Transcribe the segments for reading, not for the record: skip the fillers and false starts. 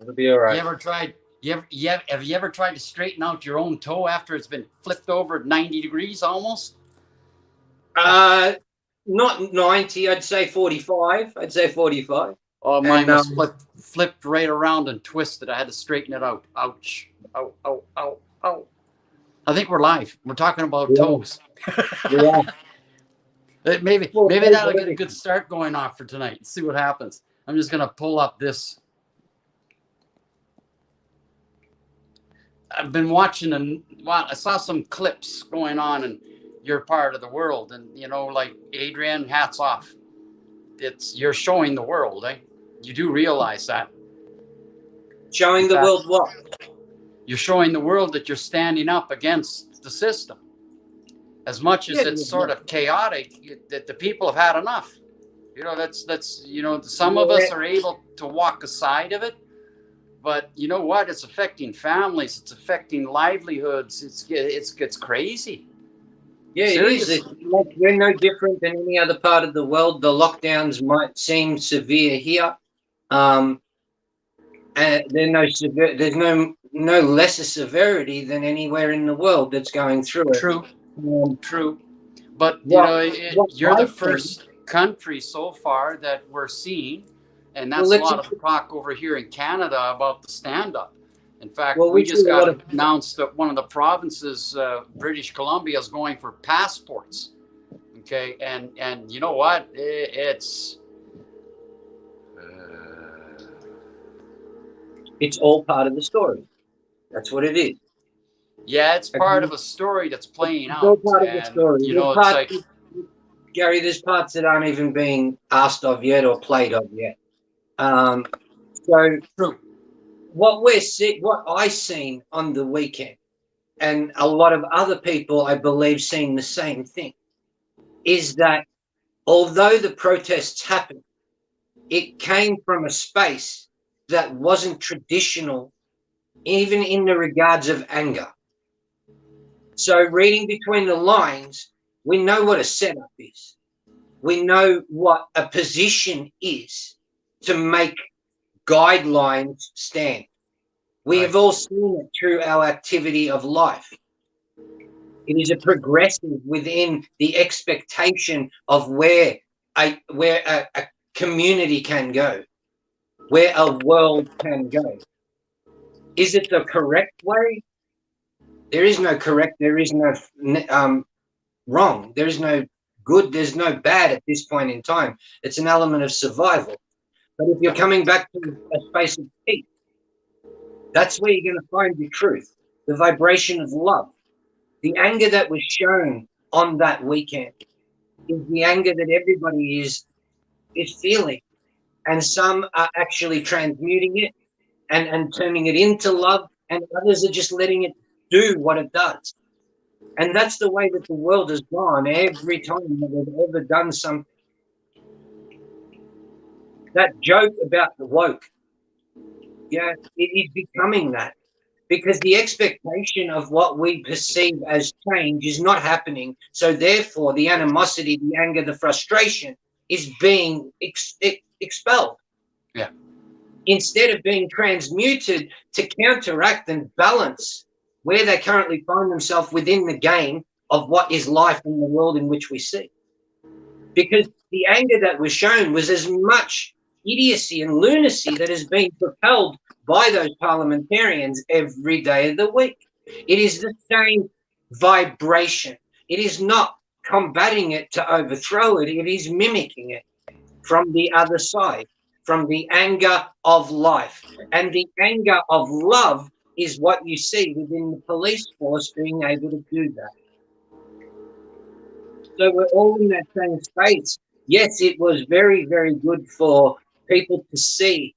It'll be all right. You ever tried? Have you ever tried to straighten out your own toe after it's been flipped over at 90 degrees almost? Not 90. I'd say 45. I'd say 45. Oh, mine was flipped right around and twisted. I had to straighten it out. Ouch! Ow! Ow! Ow! Ow! I think we're live. We're talking about toes. Yeah. maybe that'll get a good start going off for tonight. See what happens. I'm just gonna pull up this. I've been watching and I saw some clips going on in your part of the world, and like Adrian, hats off. You're showing the world, eh? You do realize that. Showing the world what? You're showing the world that you're standing up against the system. As much as it's sort of chaotic, that the people have had enough. That's some of us are able to walk aside of it, but you know what? It's affecting families. It's affecting livelihoods. It's crazy. Yeah, seriously. It is. Like, we're no different than any other part of the world. The lockdowns might seem severe here, and there's no lesser severity than anywhere in the world that's going through it. True. But you're the first country so far that we're seeing, and that's a lot of talk over here in Canada about the stand-up. In fact, we just got announced that one of the provinces, British Columbia, is going for passports. Okay, and you know what? It's all part of the story. That's what it is. Yeah, it's part of a story that's playing out. It's all part of the story. It's like, Gary, there's parts that aren't even being asked of yet or played of yet. So true. What I seen on the weekend, and a lot of other people, I believe, seen the same thing, is that although the protests happened, it came from a space that wasn't traditional, even in the regards of anger. So reading between the lines, we know what a setup is. We know what a position is to make guidelines stand. We have all seen it through our activity of life. It is a progressive within the expectation of where a community can go, where a world can go. Is it the correct way? There is no correct. There is no wrong. There is no good. There's no bad at this point in time. It's an element of survival. But if you're coming back to a space of peace, that's where you're going to find the truth, the vibration of love. The anger that was shown on that weekend is the anger that everybody is feeling. And some are actually transmuting it and turning it into love, and others are just letting it do what it does. And that's the way that the world has gone every time that we've ever done something. That joke about the woke, it is becoming that, because the expectation of what we perceive as change is not happening. So therefore, the animosity, the anger, the frustration is being expelled. Yeah. Instead of being transmuted to counteract and balance where they currently find themselves within the game of what is life in the world in which we see. Because the anger that was shown was as much idiocy and lunacy that is being propelled by those parliamentarians every day of the week. It is the same vibration. It is not combating it to overthrow it. It is mimicking it from the other side, from the anger of life. And the anger of love is what you see within the police force being able to do that. So we're all in that same space. Yes, it was very, very good for people to see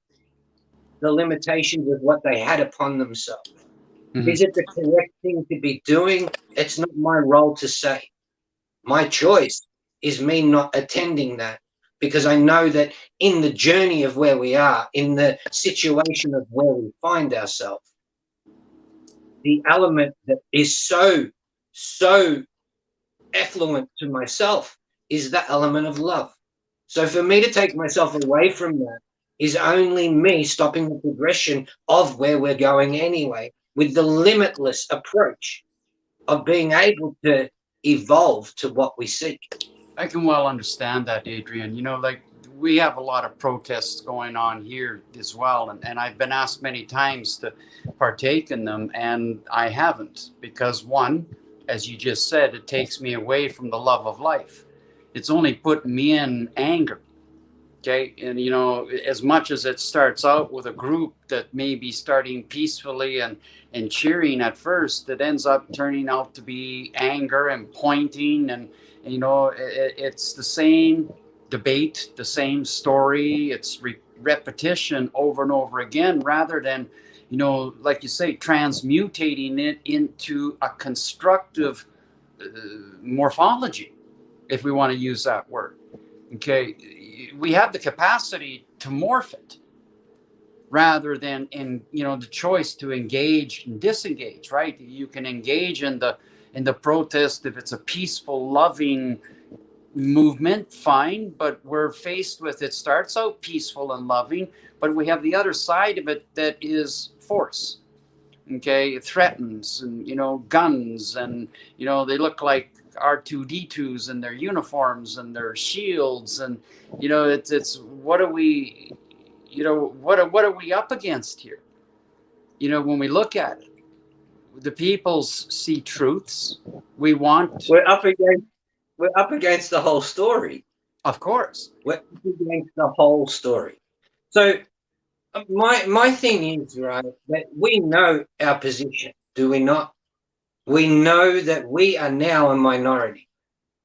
the limitations of what they had upon themselves. Mm-hmm. Is it the correct thing to be doing? It's not my role to say. My choice is me not attending that, because I know that in the journey of where we are, in the situation of where we find ourselves, the element that is so effluent to myself is that element of love. So for me to take myself away from that is only me stopping the progression of where we're going anyway, with the limitless approach of being able to evolve to what we seek. I can well understand that, Adrian. Like we have a lot of protests going on here as well, and I've been asked many times to partake in them, and I haven't because one, as you just said, it takes me away from the love of life. It's only put me in anger. Okay. And, as much as it starts out with a group that may be starting peacefully and cheering at first, it ends up turning out to be anger and pointing. And it's the same debate, the same story. It's repetition over and over again rather than, like you say, transmutating it into a constructive morphology, if we want to use that word. Okay, we have the capacity to morph it rather than in the choice to engage and disengage. Right? You can engage in the protest if it's a peaceful, loving movement, fine. But we're faced with it starts out peaceful and loving, but we have the other side of it that is force. Okay, it threatens and guns and they look like R2D2s and their uniforms and their shields and it's what are we what are we up against here? When we look at it, the peoples see truths. We're up against the whole story. Of course. We're up against the whole story. So my thing is, right, that we know our position, do we not? We know that we are now a minority.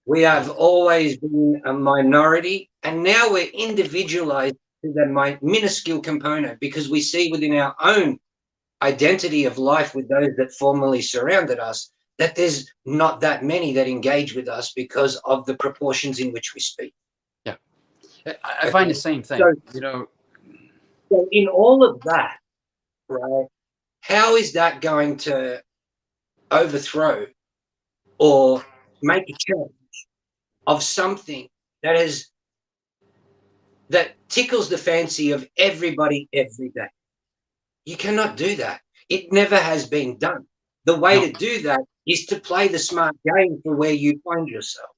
We have always been a minority, and now we're individualized to the minuscule component because we see within our own identity of life with those that formerly surrounded us that there's not that many that engage with us because of the proportions in which we speak. Yeah, I find the same thing. So in all of that, right, how is that going to overthrow or make a change of something that tickles the fancy of everybody every day? You cannot do that. It never has been done. The way to do that is to play the smart game for where you find yourself.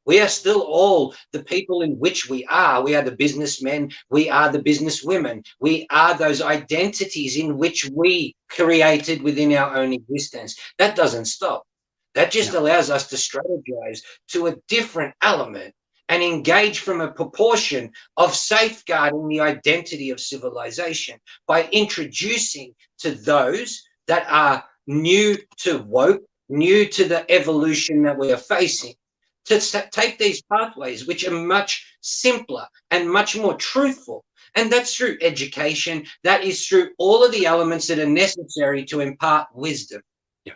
We are still all the people in which we are. We are the businessmen. We are the businesswomen. We are those identities in which we created within our own existence. That doesn't stop. That just allows us to strategize to a different element and engage from a proportion of safeguarding the identity of civilization by introducing to those that are new to woke, new to the evolution that we are facing, to take these pathways, which are much simpler and much more truthful. And that's through education. That is through all of the elements that are necessary to impart wisdom. Yeah.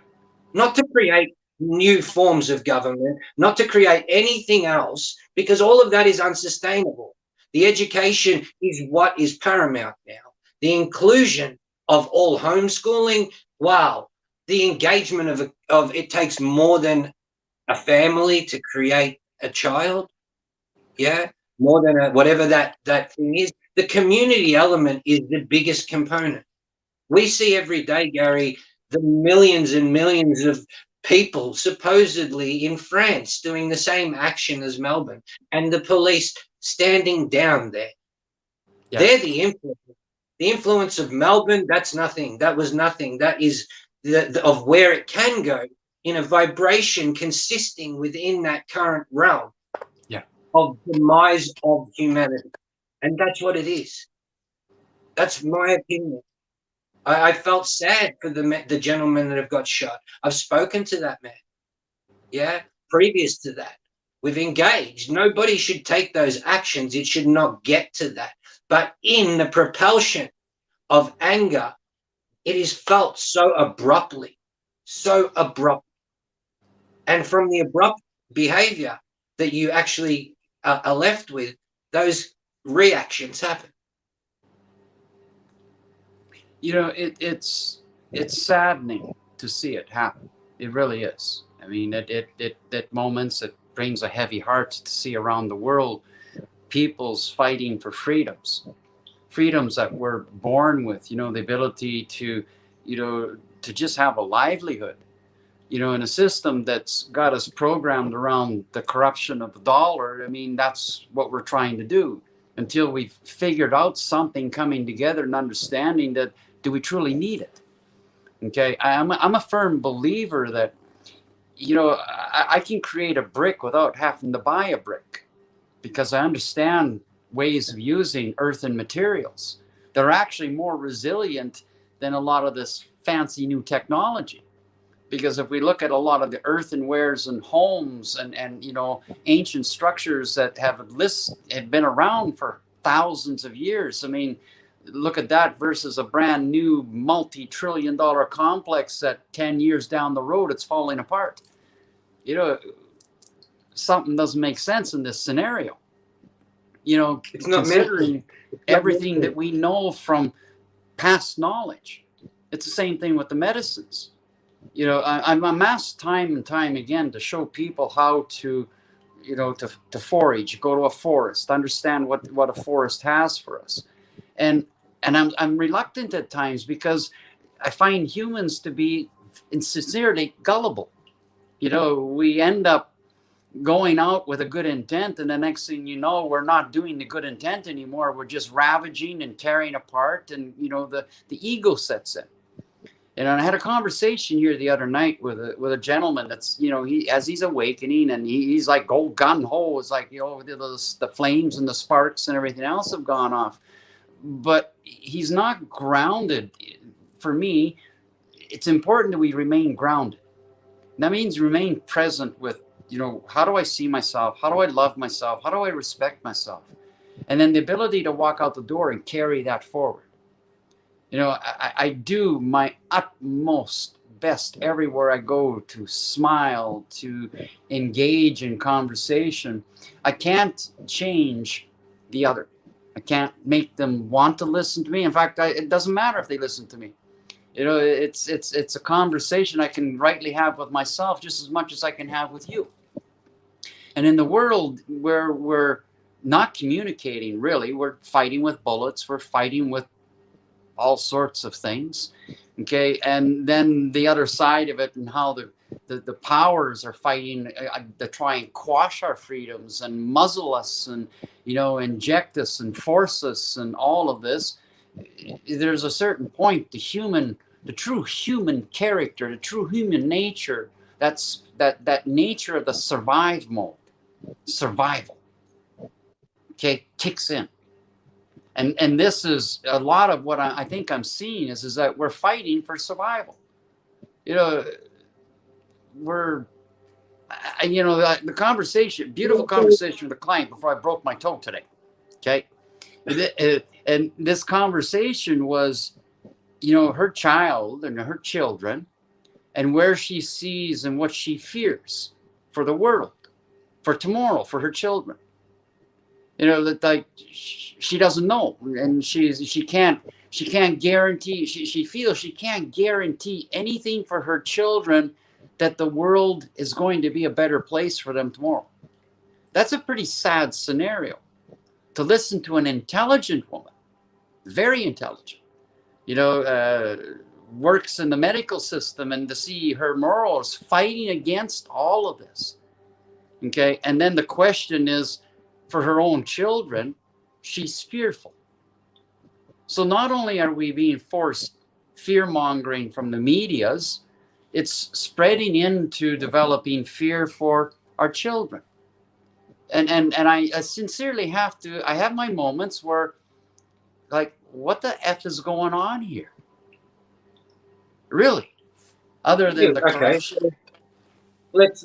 Not to create new forms of government, not to create anything else, because all of that is unsustainable. The education is what is paramount now. The inclusion of all homeschooling, wow. The engagement of it takes more than a family to create a child. Yeah, more than whatever that thing is. The community element is the biggest component. We see every day, Gary, the millions and millions of people supposedly in France doing the same action as Melbourne, and the police standing down there. Yeah. They're the influence. The influence of Melbourne, that's nothing. That was nothing. That is of where it can go in a vibration consisting within that current realm of demise of humanity. And that's what it is. That's my opinion. I felt sad for the gentlemen that have got shot. I've spoken to that man. Yeah, previous to that. We've engaged. Nobody should take those actions. It should not get to that. But in the propulsion of anger, it is felt so abruptly. And from the abrupt behavior that you actually are left with, those reactions happen. It's saddening to see it happen. It really is. I mean, at moments it brings a heavy heart to see around the world people's fighting for freedoms, freedoms that we're born with, you know, the ability to, you know, to just have a livelihood, you know, in a system that's got us programmed around the corruption of the dollar. I mean, that's what we're trying to do until we've figured out something coming together and understanding that, do we truly need it? Okay. I'm a firm believer that, you know, I can create a brick without having to buy a brick, because I understand ways of using earthen materials. They're actually more resilient than a lot of this fancy new technology. Because if we look at a lot of the earthenwares and homes and you know, ancient structures that have been around for thousands of years, I mean, look at that versus a brand new multi-trillion-dollar complex that 10 years down the road it's falling apart. You know, something doesn't make sense in this scenario. You know, it's not considering everything that we know from past knowledge. It's the same thing with the medicines. You know, I'm asked time and time again to show people how to, you know, to forage, go to a forest, understand what a forest has for us. And I'm reluctant at times, because I find humans to be insincerely gullible. You know, we end up going out with a good intent, and the next thing you know, we're not doing the good intent anymore. We're just ravaging and tearing apart, and you know, the ego sets in. And I had a conversation here the other night with a gentleman that's, you know, he's awakening, and he's like, go gun ho. It's like, you know, the flames and the sparks and everything else have gone off, but he's not grounded. For me, it's important that we remain grounded. That means remain present with, you know, how do I see myself? How do I love myself? How do I respect myself? And then the ability to walk out the door and carry that forward. You know, I do my utmost best everywhere I go to smile, to engage in conversation. I can't change the other. I can't make them want to listen to me. In fact, it doesn't matter if they listen to me. You know, it's a conversation I can rightly have with myself just as much as I can have with you. And in the world where we're not communicating, really, we're fighting with bullets, we're fighting with all sorts of things. Okay. And then the other side of it, and how the powers are fighting to try and quash our freedoms and muzzle us and, you know, inject us and force us and all of this. There's a certain point, the true human character, the true human nature, that's that nature of the survival, okay, kicks in. And this is a lot of what I think I'm seeing is that we're fighting for survival. You know, you know, the conversation, beautiful conversation with the client before I broke my toe today. Okay. And this conversation was, you know, her child and her children, and where she sees and what she fears for the world, for tomorrow, for her children. You know, that like she doesn't know, and she can't guarantee. She feels she can't guarantee anything for her children, that the world is going to be a better place for them tomorrow. That's a pretty sad scenario. To listen to an intelligent woman, very intelligent, you know, works in the medical system, and to see her morals fighting against all of this. Okay, and then the question is, for her own children, she's fearful. So not only are we being forced fear-mongering from the medias, it's spreading into developing fear for our children. And I sincerely have my moments where, like, what the F is going on here? Really? Other than the corruption. Okay. Let's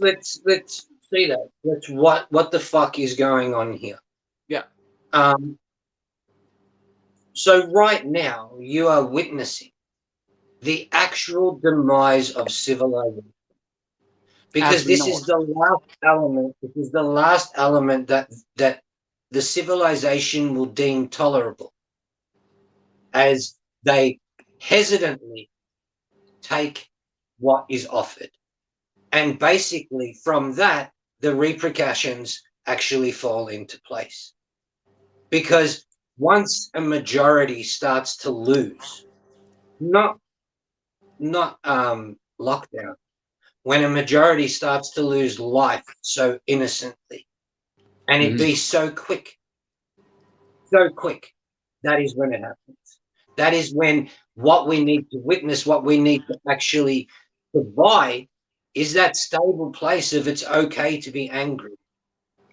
see that. Let's what the fuck is going on here? Yeah. So right now you are witnessing the actual demise of civilization, because this is the last element. This is the last element that the civilization will deem tolerable, as they hesitantly take what is offered. And basically from that, the repercussions actually fall into place. Because once a majority starts to lose, not lockdown, when a majority starts to lose life so innocently, and it be so quick, that is when it happens. That is when what we need to witness, what we need to actually provide, is that stable place of it's okay to be angry.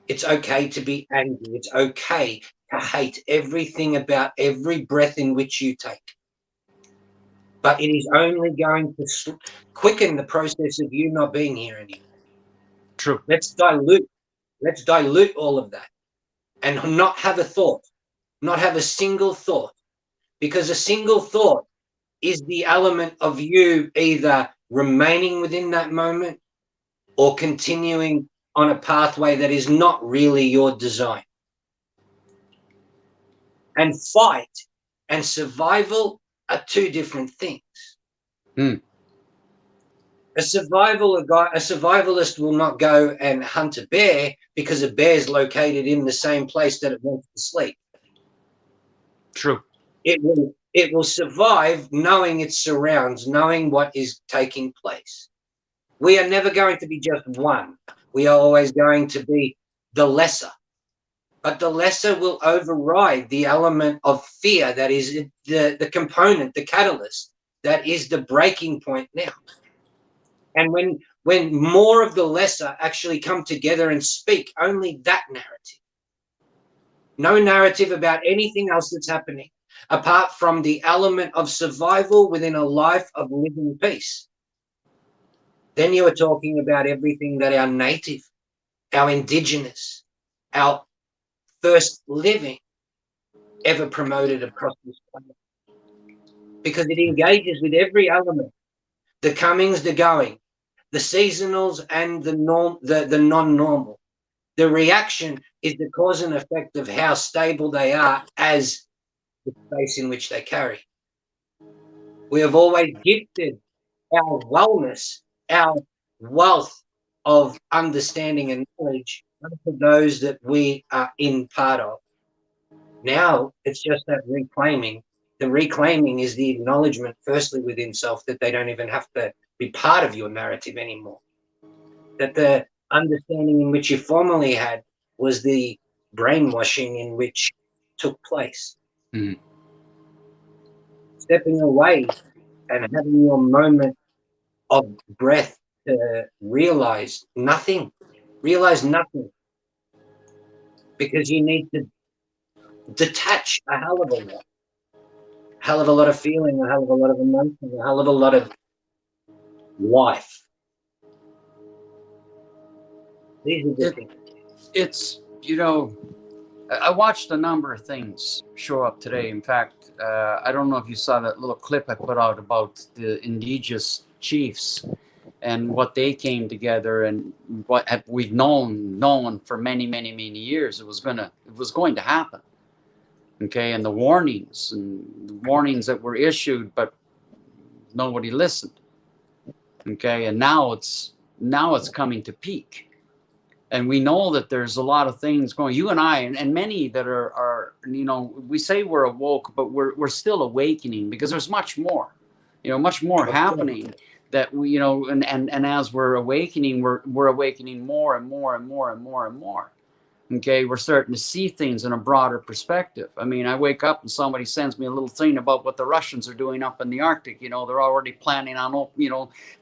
It's okay to be angry. It's okay to hate everything about every breath in which you take. But it is only going to quicken the process of you not being here anymore. True. Let's dilute all of that and not have a thought, not have a single thought, because a single thought is the element of you either remaining within that moment or continuing on a pathway that is not really your design. And fight and survival are two different things. A survivalist will not go and hunt a bear because a bear is located in the same place that it wants to sleep. True. It will survive knowing its surrounds, knowing what is taking place. We are never going to be just one. We are always going to be the lesser. But the lesser will override the element of fear that is the component, the catalyst, that is the breaking point now. And when more of the lesser actually come together and speak only that narrative, no narrative about anything else that's happening, apart from the element of survival within a life of living peace, then you are talking about everything that our native, our indigenous, our first living ever promoted across this planet. Because it engages with every element, the comings, the going, the seasonals and the non-normal. The reaction is the cause and effect of how stable they are as the space in which they carry. We have always gifted our wellness, our wealth of understanding and knowledge to those that we are in part of. Now it's just that reclaiming. The reclaiming is the acknowledgement, firstly, within self, that they don't even have to be part of your narrative anymore. That the understanding in which you formerly had was the brainwashing in which took place. Stepping away and having your moment of breath to realize nothing. Realize nothing. Because you need to detach a hell of a lot. A hell of a lot of feeling, a hell of a lot of emotion, a hell of a lot of life. These are the things. It's, I watched a number of things show up today. In fact, I don't know if you saw that little clip I put out about the indigenous chiefs and what they came together and what we've known for many, many, many years. It was going to happen. Okay, and the warnings that were issued, but nobody listened. Okay, and now it's coming to peak. And we know that there's a lot of things going. You and I, and many that are we say we're awoke, but we're still awakening, because there's much more, much more happening that we, and as we're awakening, we're awakening more and more and more and more and more. Okay, we're starting to see things in a broader perspective. I mean, I wake up and somebody sends me a little thing about what the Russians are doing up in the Arctic. They're already planning on,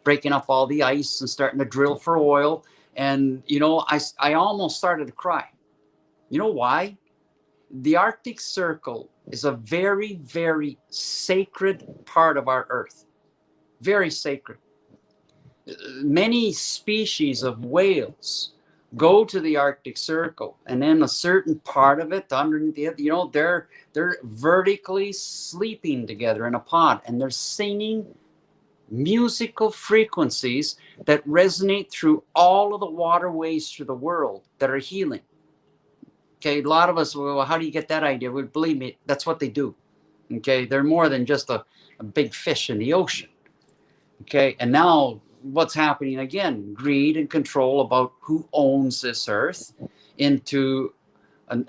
breaking up all the ice and starting to drill for oil. And, I almost started to cry. You know why? The Arctic Circle is a very, very sacred part of our Earth. Very sacred. Many species of whales go to the Arctic Circle, and then a certain part of it underneath the, they're vertically sleeping together in a pod, and they're singing musical frequencies that resonate through all of the waterways through the world that are healing. Okay, a lot of us, well, how do you get that idea? Well, believe me, that's what they do. Okay, they're more than just a big fish in the ocean. Okay, and now what's happening again? Greed and control about who owns this earth into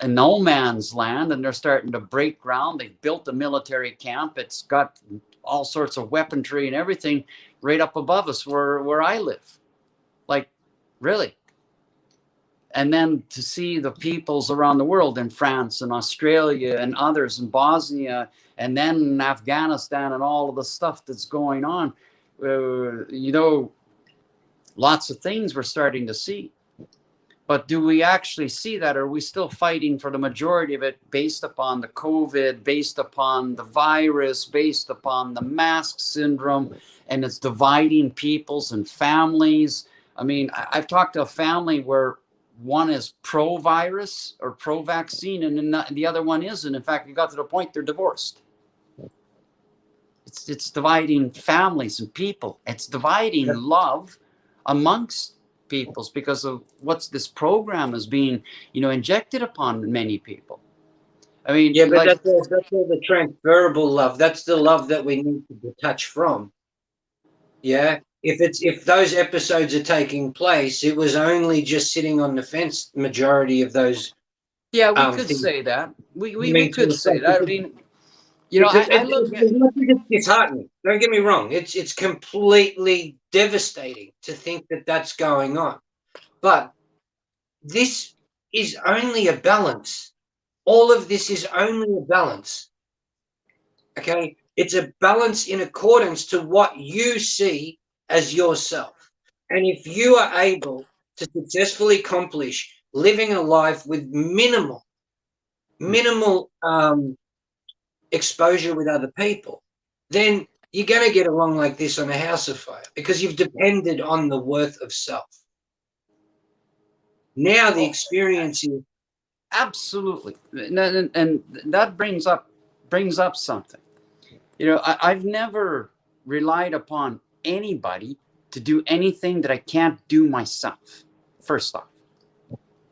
a no man's land, and they're starting to break ground. They've built a military camp. It's got all sorts of weaponry and everything right up above us where I live. Like, really? And then to see the peoples around the world in France and Australia and others in Bosnia, and then in Afghanistan and all of the stuff that's going on, you know, lots of things we're starting to see. But do we actually see that? Or are we still fighting for the majority of it based upon the COVID, based upon the virus, based upon the mask syndrome, and it's dividing peoples and families? I mean, I've talked to a family where one is pro-virus or pro-vaccine, and then the other one isn't. In fact, it got to the point they're divorced. It's dividing families and people. It's dividing love amongst peoples because of what's this program is being, you know, injected upon many people. I mean, yeah, but that's all the transferable love. That's the love that we need to detach from. Yeah. If those episodes are taking place, it was only just sitting on the fence. Majority of those. Yeah, we could say that. We could say that. I mean, you know, I look at it's disheartening. Don't get me wrong. It's completely devastating to think that that's going on. But this is only a balance. All of this is only a balance. Okay, it's a balance in accordance to what you see as yourself. And if you are able to successfully accomplish living a life with minimal exposure with other people, then you're going to get along like this on a house of fire because you've depended on the worth of self. Now the experience is absolutely, and that brings up something. You know, I've never relied upon anybody to do anything that I can't do myself. First off,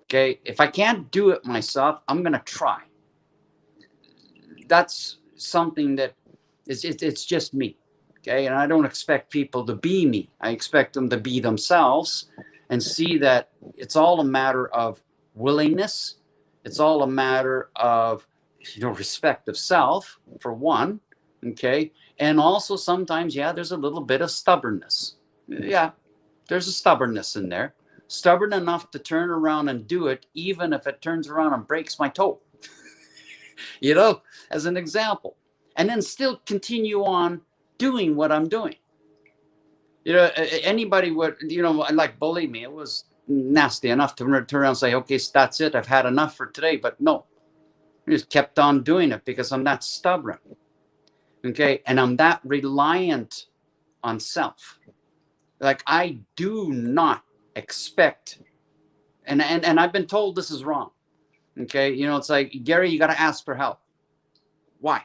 okay, if I can't do it myself, I'm gonna try. That's something that it's just me, okay, and I don't expect people to be me. I expect them to be themselves and see that it's all a matter of willingness. It's all a matter of, you know, respect of self for one. Okay. And also sometimes, yeah, there's a little bit of stubbornness. Yeah, there's a stubbornness in there. Stubborn enough to turn around and do it, even if it turns around and breaks my toe, you know, as an example. And then still continue on doing what I'm doing. You know, anybody would, you know, like bully me. It was nasty enough to turn around and say, okay, so that's it. I've had enough for today. But no, I just kept on doing it because I'm that stubborn. Okay, and I'm that reliant on self. Like, I do not expect, and I've been told this is wrong. Okay, you know, it's like, Gary, you got to ask for help. Why?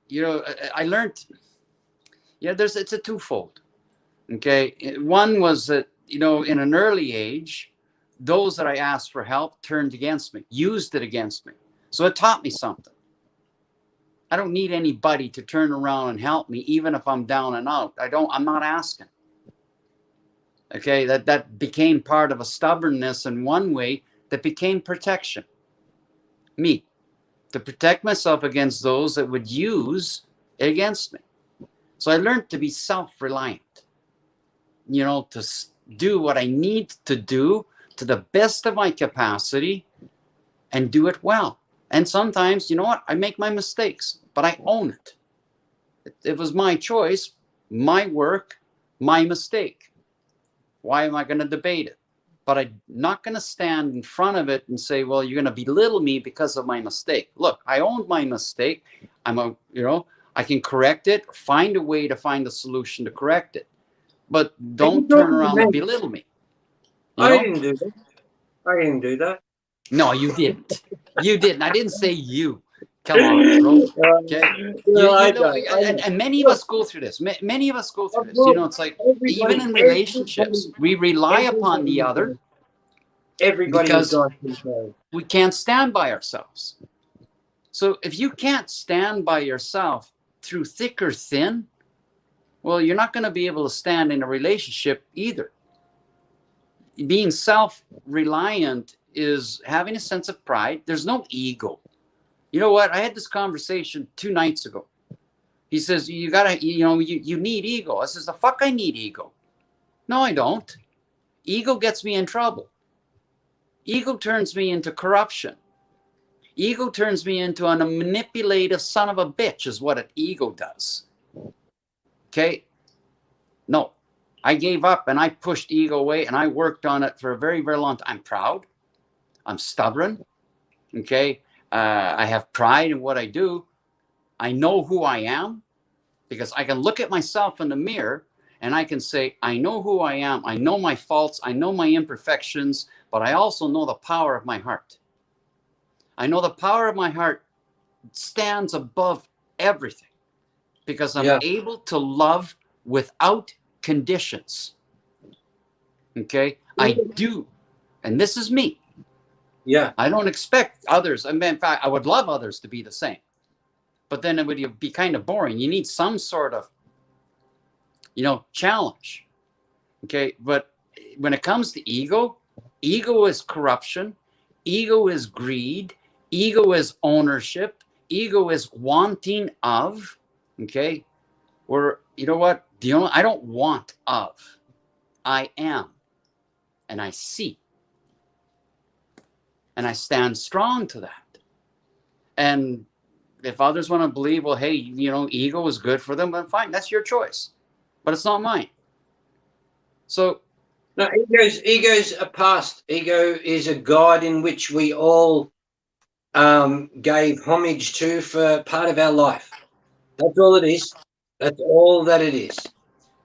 You know, I learned, you know, it's a twofold. Okay, one was that, you know, in an early age, those that I asked for help turned against me, used it against me. So it taught me something. I don't need anybody to turn around and help me, even if I'm down and out. I'm not asking. Okay, that became part of a stubbornness in one way that became protection. Me, to protect myself against those that would use it against me. So I learned to be self-reliant, you know, to do what I need to do to the best of my capacity and do it well. And sometimes, you know what, I make my mistakes, but I own it. It was my choice, my work, my mistake. Why am I going to debate it? But I'm not going to stand in front of it and say, well, you're going to belittle me because of my mistake. Look, I owned my mistake. You know, I can correct it, find a way to find a solution to correct it. But don't turn around and belittle me. I didn't do that. No, you didn't. You didn't. I didn't say you. Come on, bro. Okay. And many of us go through this. Many of us go through this. You know, it's like, even in relationships, we rely upon the other because we can't stand by ourselves. So if you can't stand by yourself through thick or thin, well, you're not going to be able to stand in a relationship either. Being self-reliant is having a sense of pride. There's no ego. You know what? I had this conversation 2 nights ago. He says, you gotta, you need ego. I says, the fuck I need ego. No, I don't. Ego gets me in trouble. Ego turns me into corruption. Ego turns me into a manipulative son of a bitch is what an ego does. Okay? No. I gave up and I pushed ego away and I worked on it for a very, very long time. I'm proud. I'm stubborn. Okay? I have pride in what I do. I know who I am because I can look at myself in the mirror and I can say, I know who I am. I know my faults. I know my imperfections, but I also know the power of my heart. I know the power of my heart stands above everything because I'm able to love without conditions. Okay? I do. And this is me. Yeah. I don't expect others. I mean, in fact, I would love others to be the same. But then it would be kind of boring. You need some sort of, challenge. Okay? But when it comes to ego is corruption. Ego is greed. Ego is ownership. Ego is wanting of. Okay? Or, you know what? I don't want of. I am. And I see. And I stand strong to that. And if others want to believe, well, hey, ego is good for them, then fine. That's your choice. But it's not mine. So. No, ego's a past. Ego is a god in which we all gave homage to for part of our life. That's all it is. That's all that it is.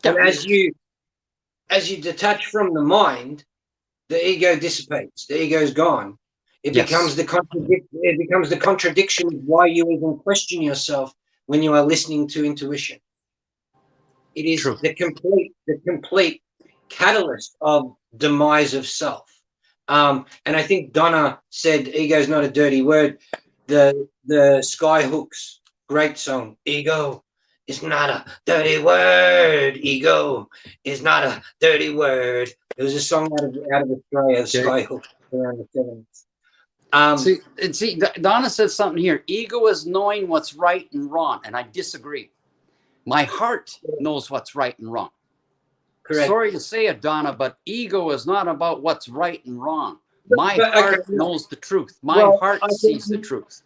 And as you detach from the mind, the ego dissipates. The ego's gone. It becomes the contradiction of why you even question yourself when you are listening to intuition. It is the complete catalyst of demise of self. And I think Donna said ego's not a dirty word. The Skyhooks great song, Ego is not a dirty word. Ego is not a dirty word. It was a song out of Australia, the Skyhooks around the 70s. See, Donna says something here. Ego is knowing what's right and wrong, and I disagree. My heart knows what's right and wrong. Correct. Sorry to say it, Donna, but ego is not about what's right and wrong. My heart knows the truth. My heart sees the truth.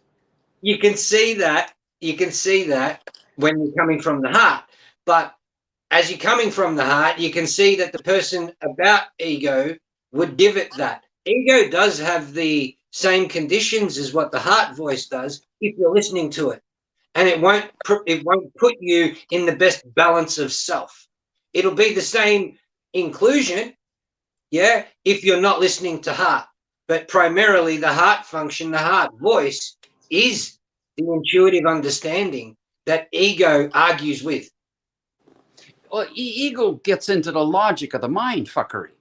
You can see that. You can see that when you're coming from the heart. But as you're coming from the heart, you can see that the person about ego would give it that. Ego does have the same conditions as what the heart voice does if you're listening to it. And it won't put you in the best balance of self. It'll be the same inclusion, if you're not listening to heart. But primarily the heart function, the heart voice is the intuitive understanding that ego argues with. Well, ego gets into the logic of the mind fuckery.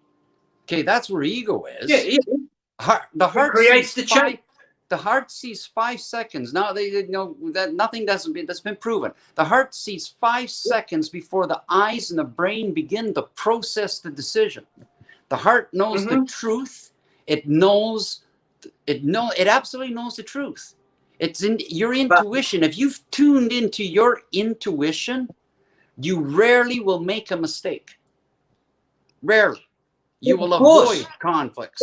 Okay, that's where ego is. The heart creates the change. The heart sees 5 seconds. Now they know that that's been proven. The heart sees 5 seconds before the eyes and the brain begin to process the decision. The heart knows the truth. It absolutely knows the truth. It's in your intuition. If you've tuned into your intuition, you rarely will make a mistake. Rarely. You will avoid conflicts.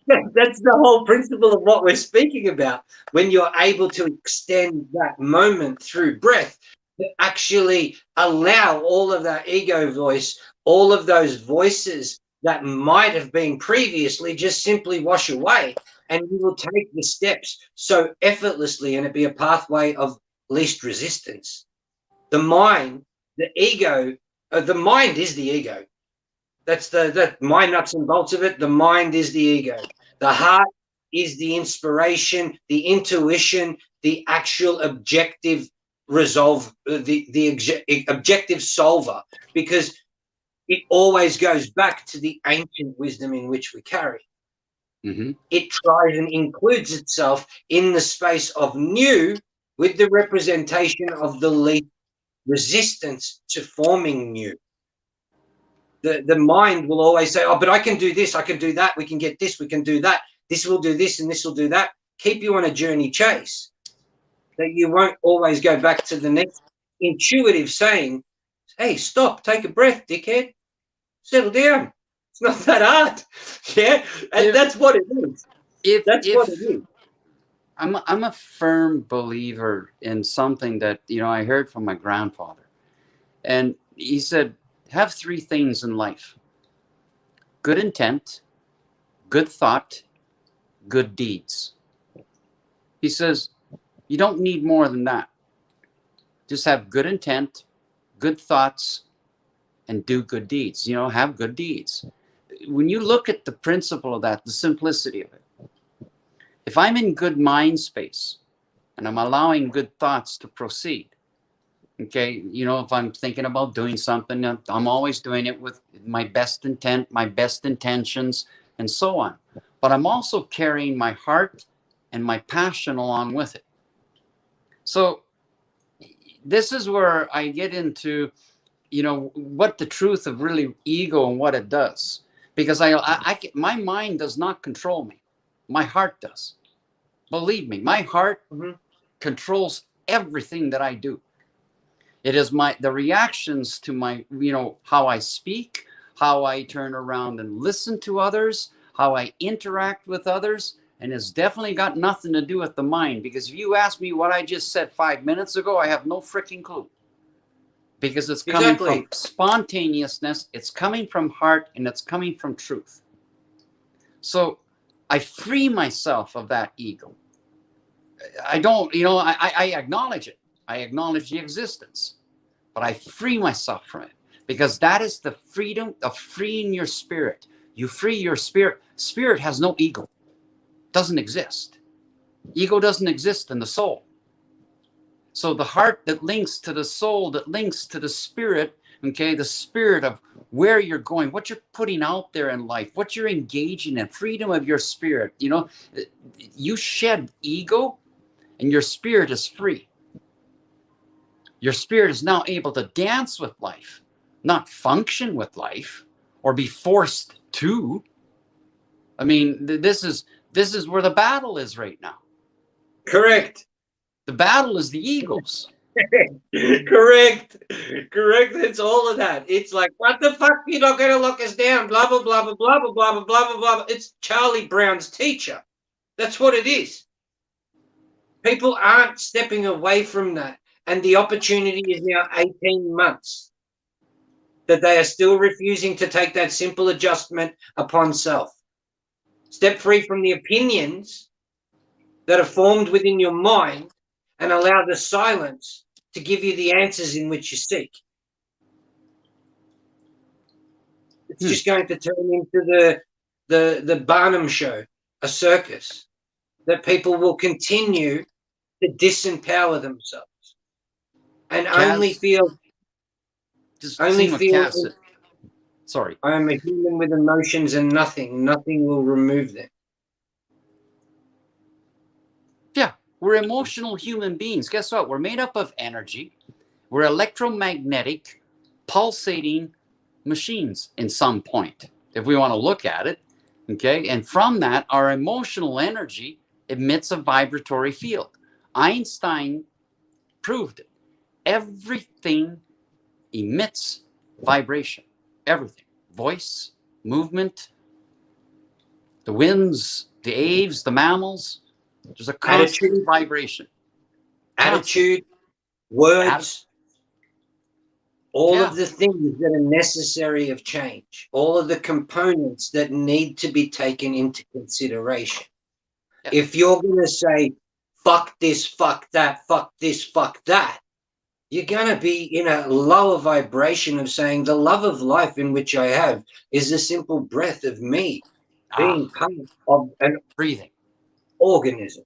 That's the whole principle of what we're speaking about. When you're able to extend that moment through breath, to actually allow all of that ego voice, all of those voices that might have been previously, just simply wash away, and you will take the steps so effortlessly, and it be a pathway of least resistance. The mind, the ego, the mind is the ego. That's my nuts and bolts of it. The mind is the ego. The heart is the inspiration, the intuition, the actual objective the objective solver, because it always goes back to the ancient wisdom in which we carry. It tries and includes itself in the space of new with the representation of the least resistance to forming new. the mind will always say, oh, but I can do this, I can do that, we can get this, we can do that, this will do this and this will do that. Keep you on a journey chase that you won't always go back to the next intuitive saying, hey, stop, take a breath, dickhead, settle down. It's not that hard. Yeah, and that's what it is. That's what it is. I'm a firm believer in something that, you know, I heard from my grandfather. And he said, have three things in life: good intent, good thought, good deeds. He says, you don't need more than that. Just have good intent, good thoughts, and do good deeds. You know, have good deeds. When you look at the principle of that, the simplicity of it, if I'm in good mind space and I'm allowing good thoughts to proceed, okay, you know, if I'm thinking about doing something, I'm always doing it with my best intent, my best intentions, and so on. But I'm also carrying my heart and my passion along with it. So this is where I get into, you know, what the truth of really ego and what it does. Because my mind does not control me. My heart does. Believe me, my heart controls everything that I do. It is the reactions to my, you know, how I speak, how I turn around and listen to others, how I interact with others. And it's definitely got nothing to do with the mind. Because if you ask me what I just said 5 minutes ago, I have no freaking clue. Because it's coming from spontaneousness, it's coming from heart, and it's coming from truth. So I free myself of that ego. I don't, you know, I acknowledge it. I acknowledge the existence, but I free myself from it, because that is the freedom of freeing your spirit. You free your spirit. Spirit has no ego. Doesn't exist. Ego doesn't exist in the soul. So the heart that links to the soul, that links to the spirit, okay, the spirit of where you're going, what you're putting out there in life, what you're engaging in, freedom of your spirit. You know, you shed ego and your spirit is free. Your spirit is now able to dance with life, not function with life or be forced to. I mean, this is where the battle is right now. Correct. The battle is the egos. Correct. It's all of that. It's like, what the fuck? You're not going to lock us down. Blah, blah, blah, blah, blah, blah, blah, blah, blah, blah. It's Charlie Brown's teacher. That's what it is. People aren't stepping away from that. And the opportunity is now 18 months that they are still refusing to take that simple adjustment upon self. Step free from the opinions that are formed within your mind and allow the silence to give you the answers in which you seek. It's just going to turn into the Barnum show, a circus, that people will continue to disempower themselves and only feel sorry, I am a human with emotions and nothing will remove them. Yeah, we're emotional human beings. Guess what? We're made up of energy. We're electromagnetic, pulsating machines in some point, if we want to look at it. Okay, and from that, our emotional energy emits a vibratory field. Einstein proved it. Everything emits vibration. Everything. Voice, movement, the winds, the aves, the mammals. There's a constant vibration. Attitude, words, all of the things that are necessary of change, all of the components that need to be taken into consideration. Yeah. If you're going to say, fuck this, fuck that, fuck this, fuck that, you're going to be in a lower vibration of saying the love of life in which I have is a simple breath of me being part of an breathing organism.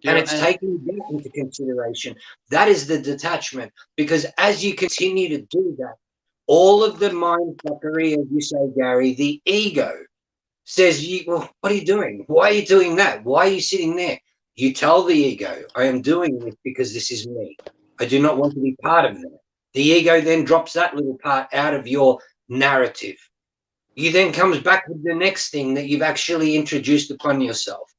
And it's taking that into consideration. That is the detachment. Because as you continue to do that, all of the mind fuckery, as you say, Gary, the ego says, well, what are you doing? Why are you doing that? Why are you sitting there? You tell the ego, I am doing this because this is me. I do not want to be part of that. The ego then drops that little part out of your narrative. You then comes back with the next thing that you've actually introduced upon yourself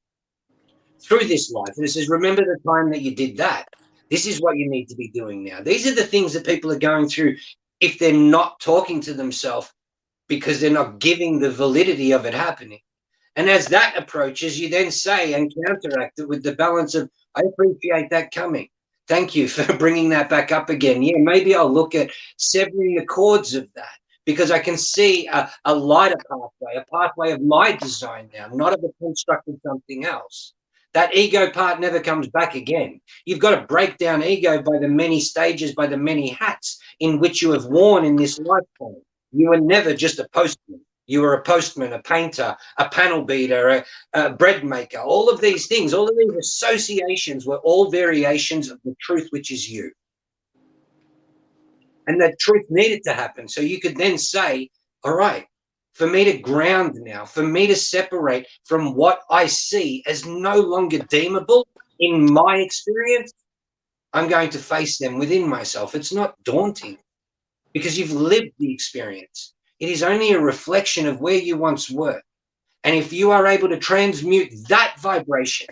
through this life. And it says, remember the time that you did that. This is what you need to be doing now. These are the things that people are going through if they're not talking to themselves, because they're not giving the validity of it happening. And as that approaches, you then say and counteract it with the balance of, I appreciate that coming. Thank you for bringing that back up again. Yeah, maybe I'll look at severing the cords of that, because I can see a lighter pathway, a pathway of my design now, not of a construct of something else. That ego part never comes back again. You've got to break down ego by the many stages, by the many hats in which you have worn in this lifetime. You were never just a postman. You were a postman, a painter, a panel beater, a bread maker. All of these things, all of these associations were all variations of the truth, which is you. And that truth needed to happen. So you could then say, all right, for me to ground now, for me to separate from what I see as no longer deemable in my experience, I'm going to face them within myself. It's not daunting because you've lived the experience. It is only a reflection of where you once were. And if you are able to transmute that vibration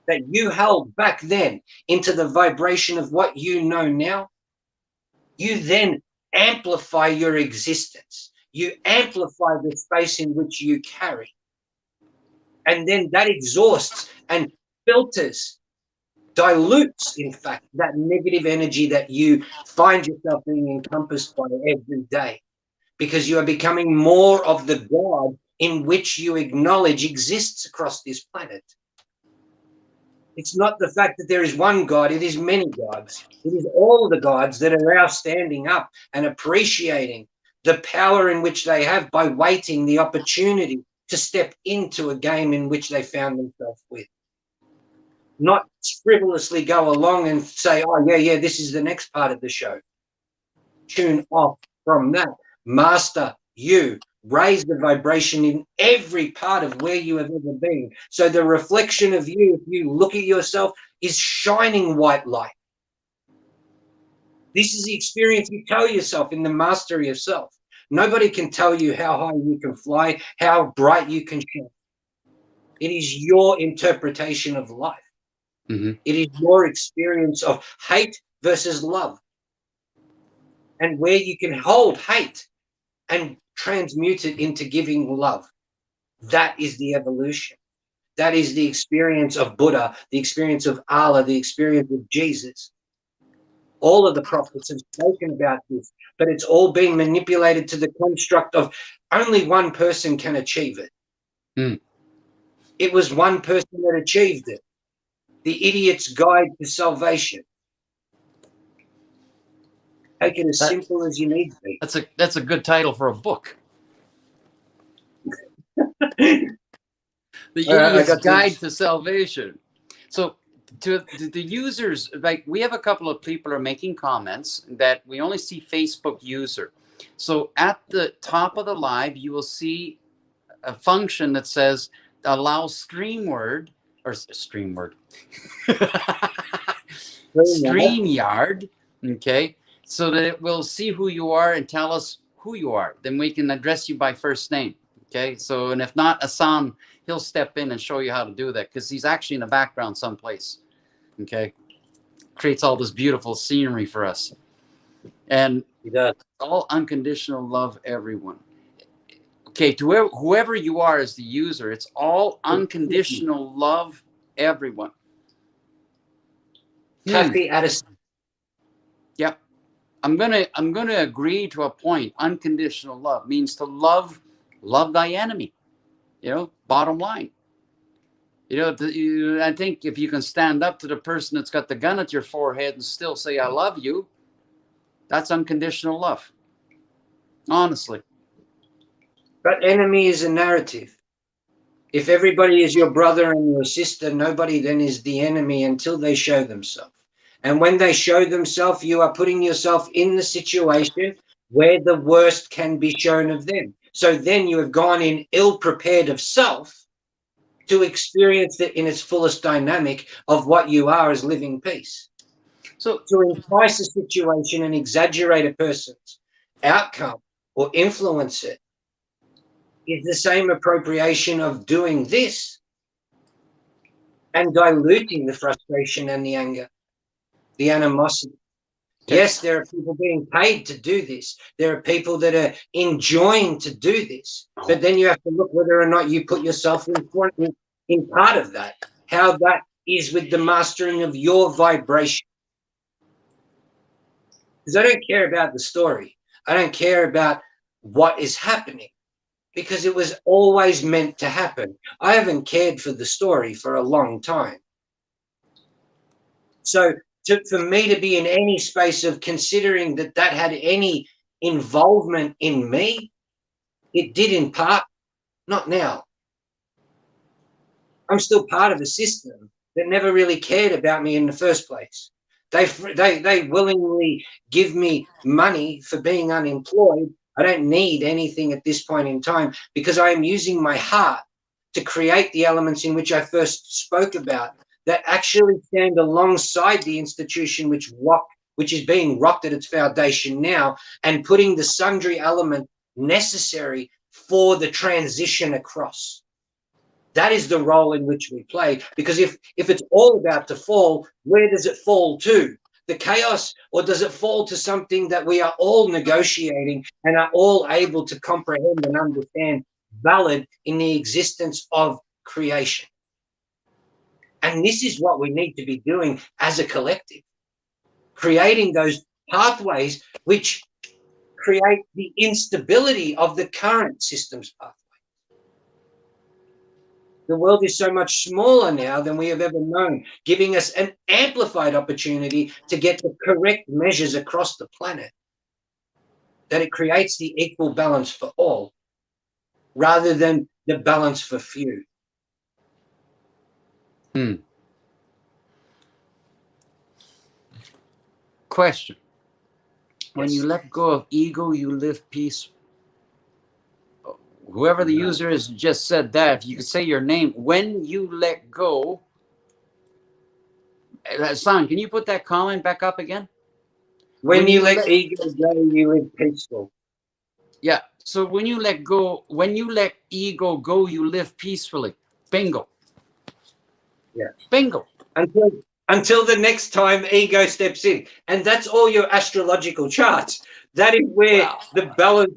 that you held back then into the vibration of what you know now, you then amplify your existence. You amplify the space in which you carry. And then that exhausts and filters, dilutes, in fact, that negative energy that you find yourself being encompassed by every day, because you are becoming more of the God in which you acknowledge exists across this planet. It's not the fact that there is one God, it is many gods. It is all the gods that are now standing up and appreciating the power in which they have by waiting the opportunity to step into a game in which they found themselves with. Not frivolously go along and say, oh, yeah, this is the next part of the show. Tune off from that. Master you. Raise the vibration in every part of where you have ever been. So the reflection of you, if you look at yourself, is shining white light. This is the experience you tell yourself in the mastery of self. Nobody can tell you how high you can fly, how bright you can shine. It is your interpretation of life. Mm-hmm. It is your experience of hate versus love. And where you can hold hate and transmute it into giving love. That is the evolution. That is the experience of Buddha, the experience of Allah, the experience of Jesus. All of the prophets have spoken about this, but it's all being manipulated to the construct of only one person can achieve it. Mm. It was one person that achieved it. The Idiot's Guide to Salvation. Take it as simple as you need to be. That's a good title for a book. The Idiot's Guide to Salvation. So to the users, like we have a couple of people are making comments that we only see Facebook user. So at the top of the live, you will see a function that says allow StreamYard, StreamYard, okay, so that it will see who you are and tell us who you are. Then we can address you by first name, okay? So, and if not, Assam, he'll step in and show you how to do that because he's actually in the background someplace, okay? Creates all this beautiful scenery for us. And all unconditional love, everyone. Okay, to whoever you are as the user, it's all unconditional love, everyone. Happy Addison. Yep. I'm gonna agree to a point. Unconditional love means to love thy enemy. You know, bottom line. You know, I think if you can stand up to the person that's got the gun at your forehead and still say I love you, that's unconditional love. Honestly. But enemy is a narrative. If everybody is your brother and your sister, nobody then is the enemy until they show themselves. And when they show themselves, you are putting yourself in the situation where the worst can be shown of them. So then you have gone in ill-prepared of self to experience it in its fullest dynamic of what you are as living peace. So to entice a situation and exaggerate a person's outcome or influence it is the same appropriation of doing this and diluting the frustration and the anger, the animosity. okay. Yes, there are people being paid to do this. There are people that are enjoying to do this. But then you have to look whether or not you put yourself in part of that, how that is with the mastering of your vibration. Because I don't care about the story. I don't care about what is happening because it was always meant to happen. I haven't cared for the story for a long time. So for me to be in any space of considering that that had any involvement in me, it did in part, not now. I'm still part of a system that never really cared about me in the first place. They willingly give me money for being unemployed. I don't need anything at this point in time because I am using my heart to create the elements in which I first spoke about that actually stand alongside the institution which is being rocked at its foundation now and putting the sundry element necessary for the transition across. That is the role in which we play. Because if it's all about to fall, where does it fall to? The chaos, or does it fall to something that we are all negotiating and are all able to comprehend and understand valid in the existence of creation? And this is what we need to be doing as a collective, creating those pathways which create the instability of the current systems pathway. The world is so much smaller now than we have ever known, giving us an amplified opportunity to get the correct measures across the planet, that it creates the equal balance for all, rather than the balance for few. Question. Yes. When you let go of ego, you live peace. Whoever the user is just said that. If you could say your name. When you let go. Son, can you put that comment back up again? When you let ego go, you live peaceful. Yeah. So when you let go, when you let ego go, you live peacefully. Bingo. Yeah. Bingo. Until the next time ego steps in. And that's all your astrological charts. That is where the balance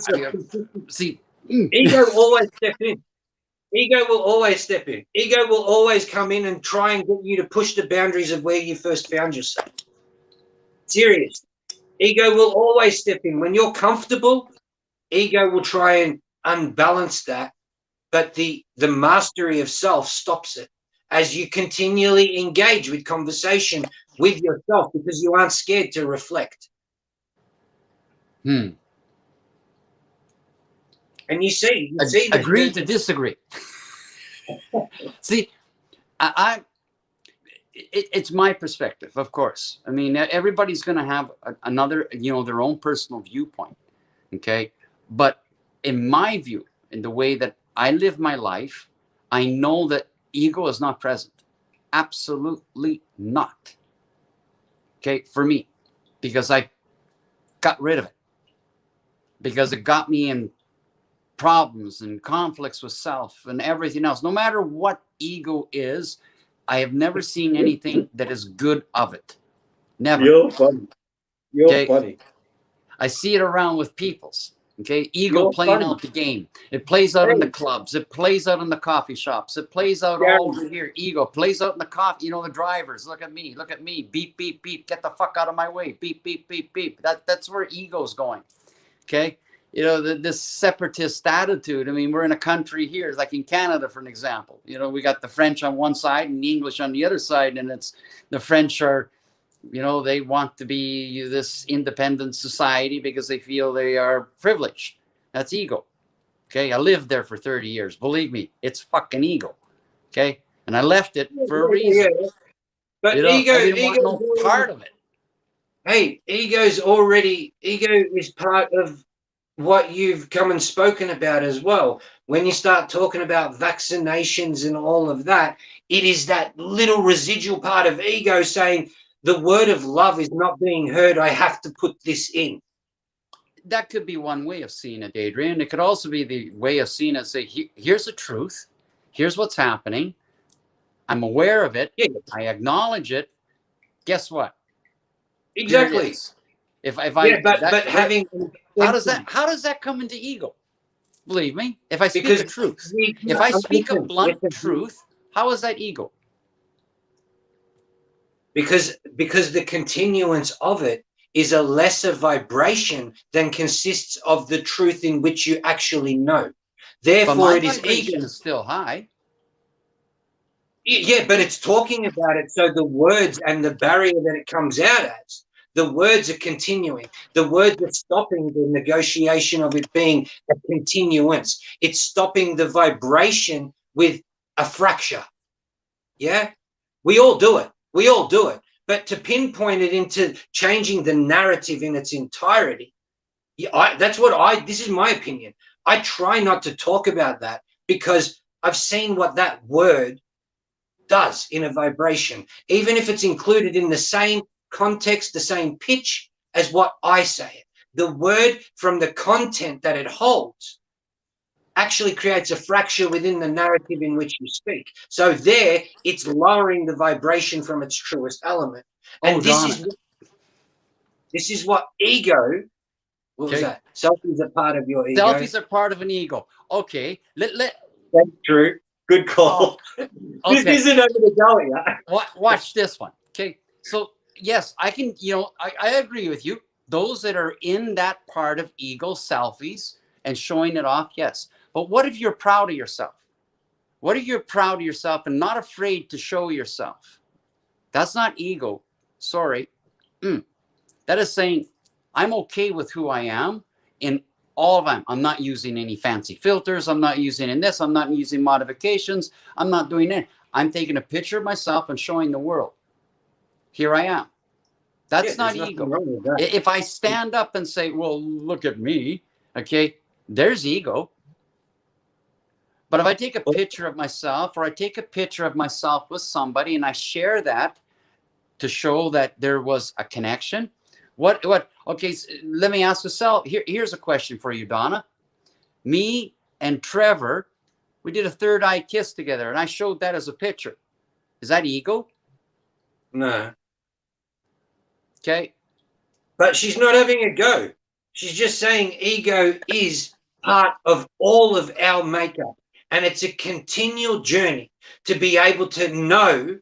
of see, ego always step in. Ego will always step in. Ego will always come in and try and get you to push the boundaries of where you first found yourself. Serious. Ego will always step in. When you're comfortable, ego will try and unbalance that. But the mastery of self stops it as you continually engage with conversation with yourself because you aren't scared to reflect. And you see agree to disagree. See, it's my perspective, of course. I mean, everybody's going to have another, their own personal viewpoint. Okay. But in my view, in the way that I live my life, I know that ego is not present. Absolutely not. Okay. For me, because I got rid of it, because it got me in problems and conflicts with self and everything else. No matter what ego is, I have never seen anything that is good of it. Never. You're funny. You're funny. I see it around with people's. Okay, ego playing out the game. It plays out in the clubs. It plays out in the coffee shops. It plays out all over here. Ego plays out in the coffee. The drivers. Look at me. Look at me. Beep, beep, beep. Get the fuck out of my way. Beep, beep, beep, beep. That's where ego's going. Okay. This separatist attitude. I mean, we're in a country here, like in Canada, for an example. We got the French on one side and the English on the other side, and it's the French are, they want to be this independent society because they feel they are privileged. That's ego. Okay, I lived there for 30 years. Believe me, it's fucking ego. Okay, and I left it for a reason. Yeah. But ego, I didn't want no part of it. Hey, ego is part of what you've come and spoken about as well. When you start talking about vaccinations and all of that, it is that little residual part of ego saying the word of love is not being heard. I have to put this in. That could be one way of seeing it, Adrian. It could also be the way of seeing it. Say, here's the truth. Here's what's happening. I'm aware of it. Yeah. I acknowledge it. Guess what? Exactly. If having how does that come into ego? Believe me, if I speak the truth, if I speak a blunt truth, how is that ego? Because the continuance of it is a lesser vibration than consists of the truth in which you actually know. Therefore, it is ego. Is still high. Yeah, but it's talking about it. So the words and the barrier that it comes out as, the words are continuing. The words are stopping the negotiation of it being a continuance. It's stopping the vibration with a fracture. Yeah, we all do it. We all do it. But to pinpoint it into changing the narrative in its entirety, this is my opinion. I try not to talk about that because I've seen what that word does in a vibration, even if it's included in the same context, the same pitch as what I say it. The word, from the content that it holds, actually creates a fracture within the narrative in which you speak. So there, it's lowering the vibration from its truest element. And this is what ego. What was that? Selfies are part of your ego. Selfies are part of an ego. Okay. That's true. Good call. Oh, okay. This isn't over the gully. Watch this one. Okay. So yes, I can. I agree with you. Those that are in that part of ego, selfies and showing it off, yes. But what if you're proud of yourself? What if you're proud of yourself and not afraid to show yourself? That's not ego. Sorry. That is saying, I'm okay with who I am in all of them. I'm not using any fancy filters. I'm not using in this. I'm not using modifications. I'm not doing it. I'm taking a picture of myself and showing the world. Here I am. That's not ego. If I stand up and say, well, look at me, okay, there's ego. But if I take a picture of myself, or I take a picture of myself with somebody and I share that to show that there was a connection, okay, so let me ask yourself. Here's a question for you, Donna. Me and Trevor, we did a third eye kiss together, and I showed that as a picture. Is that ego? No. Okay. But she's not having a go. She's just saying ego is part of all of our makeup. And it's a continual journey to be able to know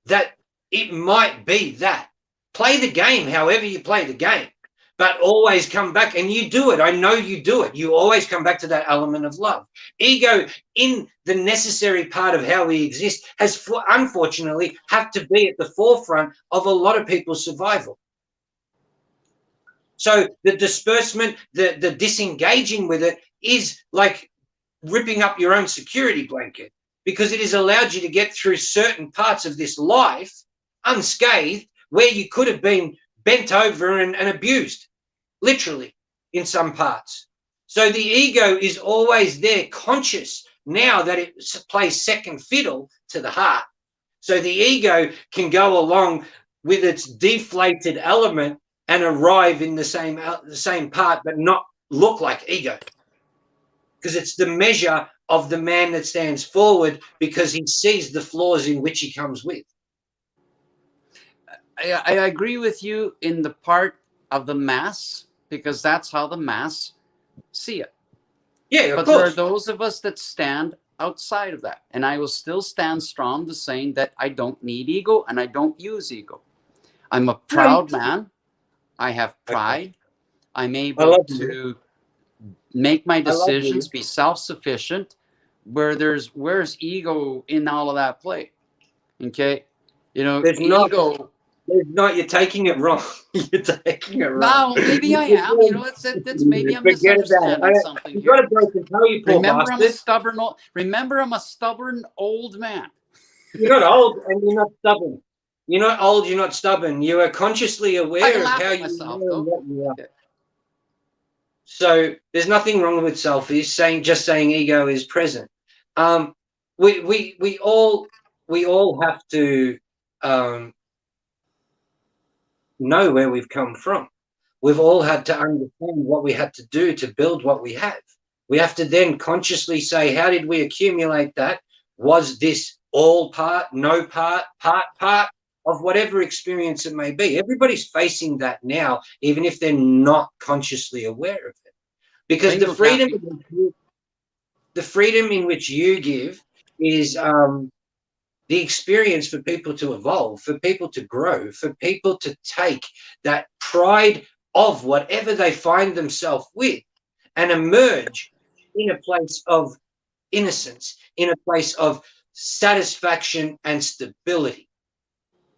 that it might be that. Play the game however you play the game, but always come back, and you do it. I know you do it. You always come back to that element of love. Ego, in the necessary part of how we exist, has unfortunately have to be at the forefront of a lot of people's survival. So the disbursement, the disengaging with it is like ripping up your own security blanket, because it has allowed you to get through certain parts of this life unscathed, where you could have been bent over and abused, literally, in some parts. So the ego is always there, conscious now that it plays second fiddle to the heart. So the ego can go along with its deflated element and arrive in the same part, but not look like ego. Because it's the measure of the man that stands forward, because he sees the flaws in which he comes with. I agree with you in the part of the mass, because that's how the mass see it. Yeah, but there are those of us that stand outside of that. And I will still stand strong to saying that I don't need ego and I don't use ego. I'm a proud man. I have pride. I'm able to make my decisions, be self-sufficient. Where's ego in all of that play? Okay, ego. You're taking it wrong. You're taking it wrong. No, maybe I am. That's maybe I'm misunderstanding something here. Remember, I'm a stubborn old man. You're not old and you're not stubborn. You're not old. You're not stubborn. You are consciously aware of how you know what you are. So there's nothing wrong with selfies. Just saying ego is present. We all have to know where we've come from. We've all had to understand what we had to do to build what we have. We have to then consciously say, how did we accumulate that? Was this all part, no part, part of whatever experience it may be? Everybody's facing that now, even if they're not consciously aware of it. Because the freedom in which you give is the experience for people to evolve, for people to grow, for people to take that pride of whatever they find themselves with and emerge in a place of innocence, in a place of satisfaction and stability.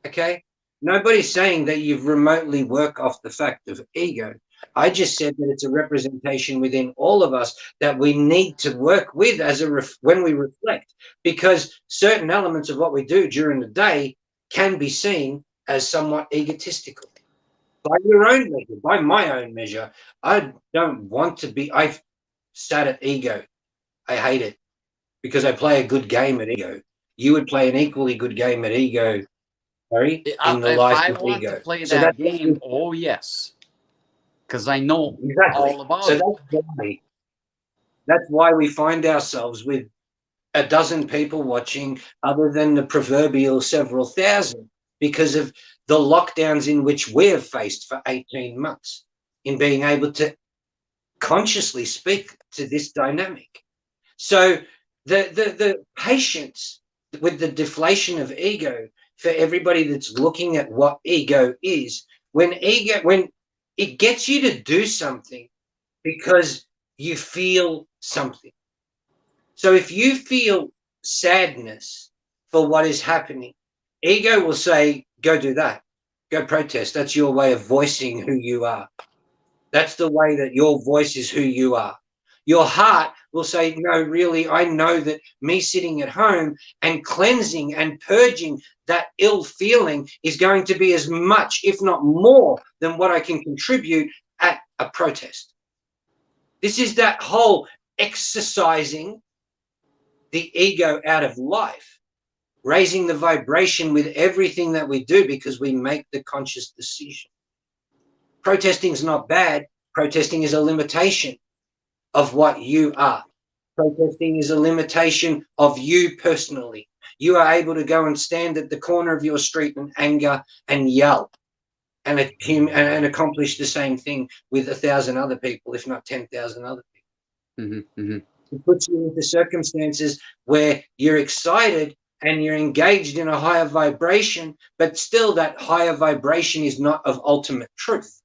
Okay? Nobody's saying that you've remotely worked off the fact of ego. I just said that it's a representation within all of us that we need to work with as when we reflect, because certain elements of what we do during the day can be seen as somewhat egotistical. By your own measure, by my own measure, I don't want to be. I've sat at ego. I hate it because I play a good game at ego. You would play an equally good game at ego, Harry, in the life of ego. If I want to play that game, oh yes. Because I know all about it. That's why we find ourselves with a dozen people watching, other than the proverbial several thousand, because of the lockdowns in which we have faced for 18 months, in being able to consciously speak to this dynamic. So the patience with the deflation of ego for everybody that's looking at what ego is, when it gets you to do something because you feel something. So if you feel sadness for what is happening, ego will say, go do that. Go protest. That's your way of voicing who you are. That's the way that your voice is who you are. Your heart will say, no, really, I know that me sitting at home and cleansing and purging that ill feeling is going to be as much, if not more, than what I can contribute at a protest. This is that whole exercising the ego out of life, raising the vibration with everything that we do because we make the conscious decision. Protesting is not bad. Protesting is a limitation of what you are. Protesting is a limitation of you personally. You are able to go and stand at the corner of your street in anger and yell and accomplish the same thing with 1,000 other people, if not 10,000 other people. Mm-hmm, mm-hmm. It puts you into circumstances where you're excited and you're engaged in a higher vibration, but still that higher vibration is not of ultimate truth,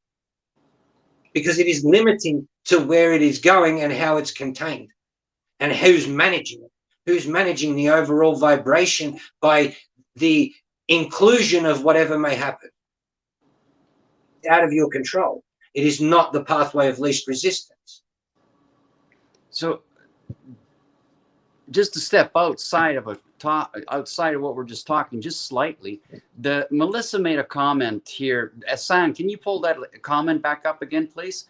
because it is limiting to where it is going and how it's contained and who's managing it, who's managing the overall vibration by the inclusion of whatever may happen. It's out of your control. It is not the pathway of least resistance. So just to step outside of what we're just talking, just slightly, Melissa made a comment here. Sam, can you pull that comment back up again, please?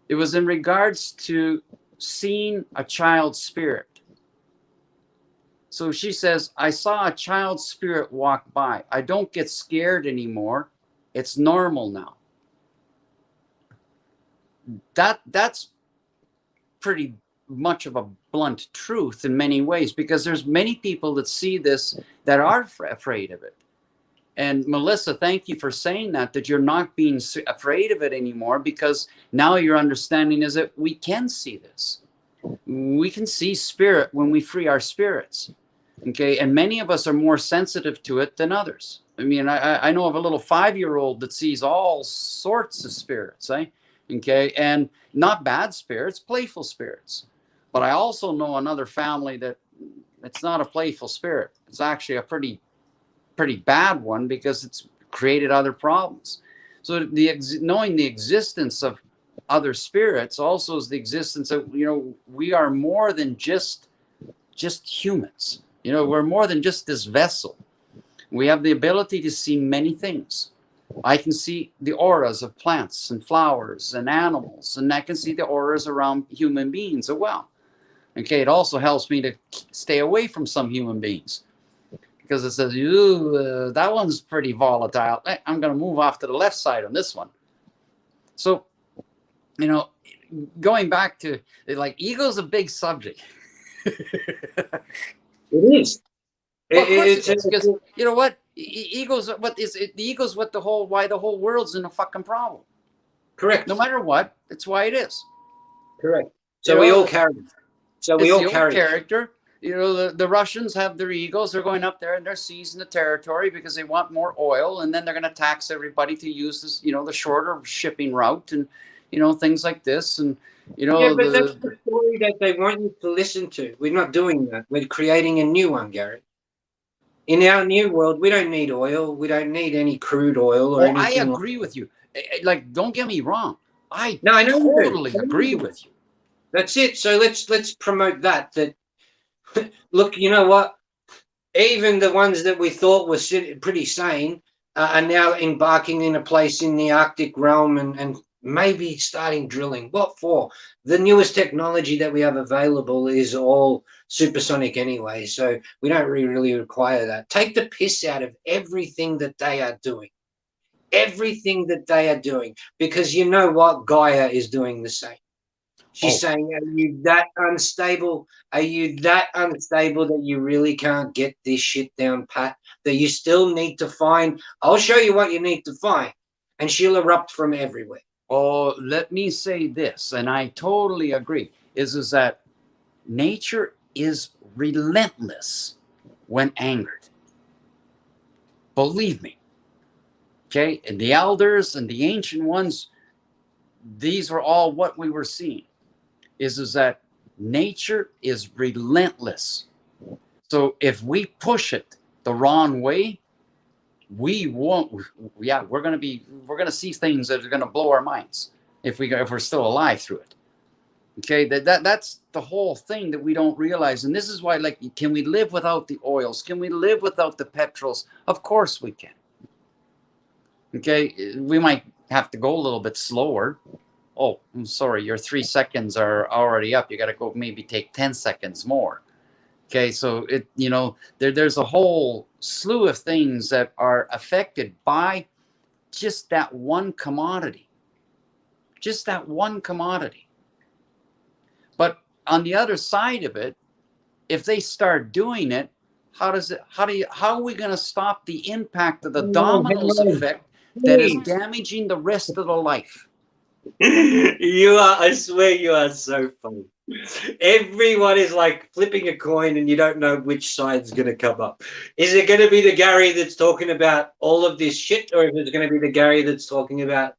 It was in regards to seeing a child's spirit. So she says, I saw a child's spirit walk by. I don't get scared anymore. It's normal now. That's pretty much of a blunt truth in many ways, because there's many people that see this that are afraid of it. And Melissa, thank you for saying that you're not being afraid of it anymore, because now your understanding is that we can see this. We can see spirit when we free our spirits. Okay. And many of us are more sensitive to it than others. I mean, I know of a little 5-year-old that sees all sorts of spirits, eh? Okay. And not bad spirits, playful spirits. But I also know another family that it's not a playful spirit. It's actually a pretty bad one, because it's created other problems. So knowing the existence of other spirits also is the existence of, we are more than just humans. We're more than just this vessel. We have the ability to see many things. I can see the auras of plants and flowers and animals, and I can see the auras around human beings as well. Okay, it also helps me to stay away from some human beings. because it says, "Ooh, that one's pretty volatile. I'm going to move off to the left side on this one." So, you know, going back to like ego's a big subject. It is. Well, of course it is, because you know what? Ego's what is it? The ego's what why the whole world's in a fucking problem. Correct. No matter what, it's why it is. Correct. So we all carry it. So we all carry character. You know, the Russians have their egos. They're going up there and they're seizing the territory because they want more oil, and then they're going to tax everybody to use this, you know, the shorter shipping route, and you know, things like this, and you know. Yeah, but that's the story that they want you to listen to. We're not doing that. We're creating a new one, Gary. In our new world, we don't need oil. We don't need any crude oil or anything. I agree with you. Like, don't get me wrong. I know totally agree with you. That's it. So let's promote that. That look, you know what? Even the ones that we thought were pretty sane are now embarking in a place in the Arctic realm and maybe starting drilling. What for? The newest technology that we have available is all supersonic anyway, so we don't really require that. Take the piss out of everything that they are doing. Everything that they are doing. Because you know what? Gaia is doing the same. She's saying, are you that unstable? Are you that unstable that you really can't get this shit down pat? That you still need to find? I'll show you what you need to find. And she'll erupt from everywhere. Oh, let me say this, and I totally agree, is that nature is relentless when angered. Believe me. Okay? And the elders and the ancient ones, these were all what we were seeing. Is that nature is relentless. So if we push it the wrong way, we won't. Yeah, we're gonna see things that are gonna blow our minds if we're still alive through it. Okay, that's the whole thing that we don't realize, and this is why, like, can we live without the oils? Can we live without the petrols? Of course we can. Okay, we might have to go a little bit slower. Oh, I'm sorry, your 3 seconds are already up. You got to go maybe take 10 seconds more. Okay, so you know, there's a whole slew of things that are affected by just that one commodity. Just that one commodity. But on the other side of it, if they start doing it, how are we going to stop the impact of the dominoes effect that is damaging the rest of the life? I swear you are so funny. Everyone is like flipping a coin and you don't know which side's going to come up. Is it going to be the Gary that's talking about all of this shit, or is it going to be the Gary that's talking about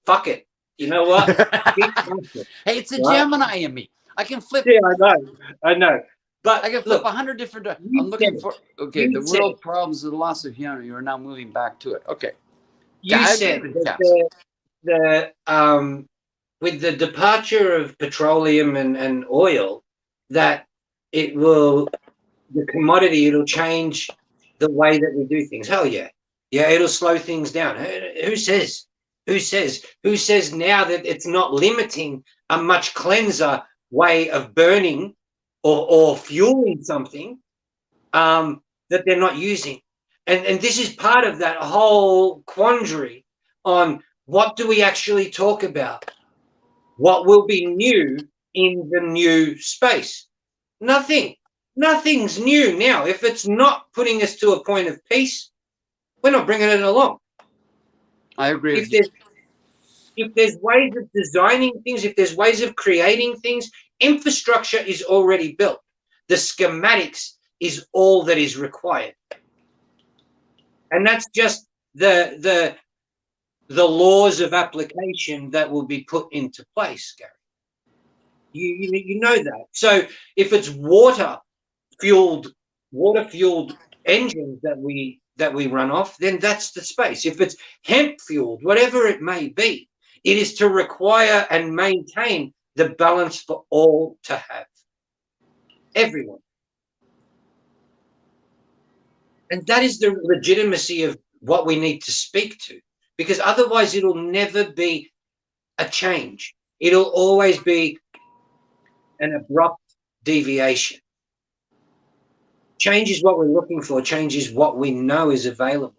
fuck it? You know what? Hey, it's a Gemini in me. I can flip. Yeah, I know. But I can flip 100 different. I'm looking for. Okay, the world problems of the loss of humanity. You're now moving back to it. Okay. You said that with the departure of petroleum and oil, that the commodity, it'll change the way that we do things. Hell yeah. Yeah, it'll slow things down. Who says? Who says now that it's not limiting a much cleanser way of burning or fueling something that they're not using? And this is part of that whole quandary on what do we actually talk about? What will be new in the new space? Nothing. Nothing's new now. If it's not putting us to a point of peace, we're not bringing it along. I agree with you. If there's ways of designing things, if there's ways of creating things, infrastructure is already built. The schematics is all that is required. And that's just the laws of application that will be put into place, Gary. You know that. So if it's water fueled engines that we run off, then that's the space. If it's hemp fueled, whatever it may be, it is to require and maintain the balance for all to have. Everyone. And that is the legitimacy of what we need to speak to, because otherwise it'll never be a change. It'll always be an abrupt deviation. change is what we're looking for. Change is what we know is available.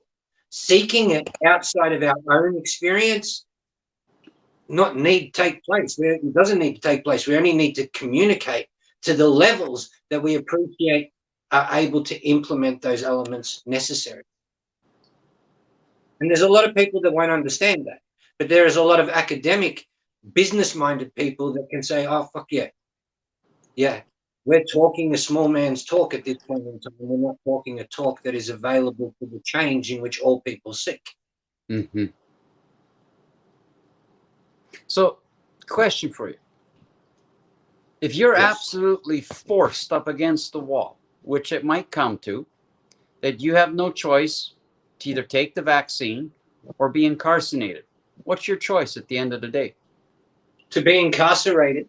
Seeking it outside of our own experience not need to take place. It doesn't need to take place. We only need to communicate to the levels that we appreciate are able to implement those elements necessary. And there's a lot of people that won't understand that. But there is a lot of academic, business-minded people that can say, oh, fuck yeah. Yeah, we're talking a small man's talk at this point in time. We're not talking a talk that is available for the change in which all people seek. Mm-hmm. So, question for you. If you're absolutely forced up against the wall, which it might come to, that you have no choice to either take the vaccine or be incarcerated, what's your choice at the end of the day? To be incarcerated?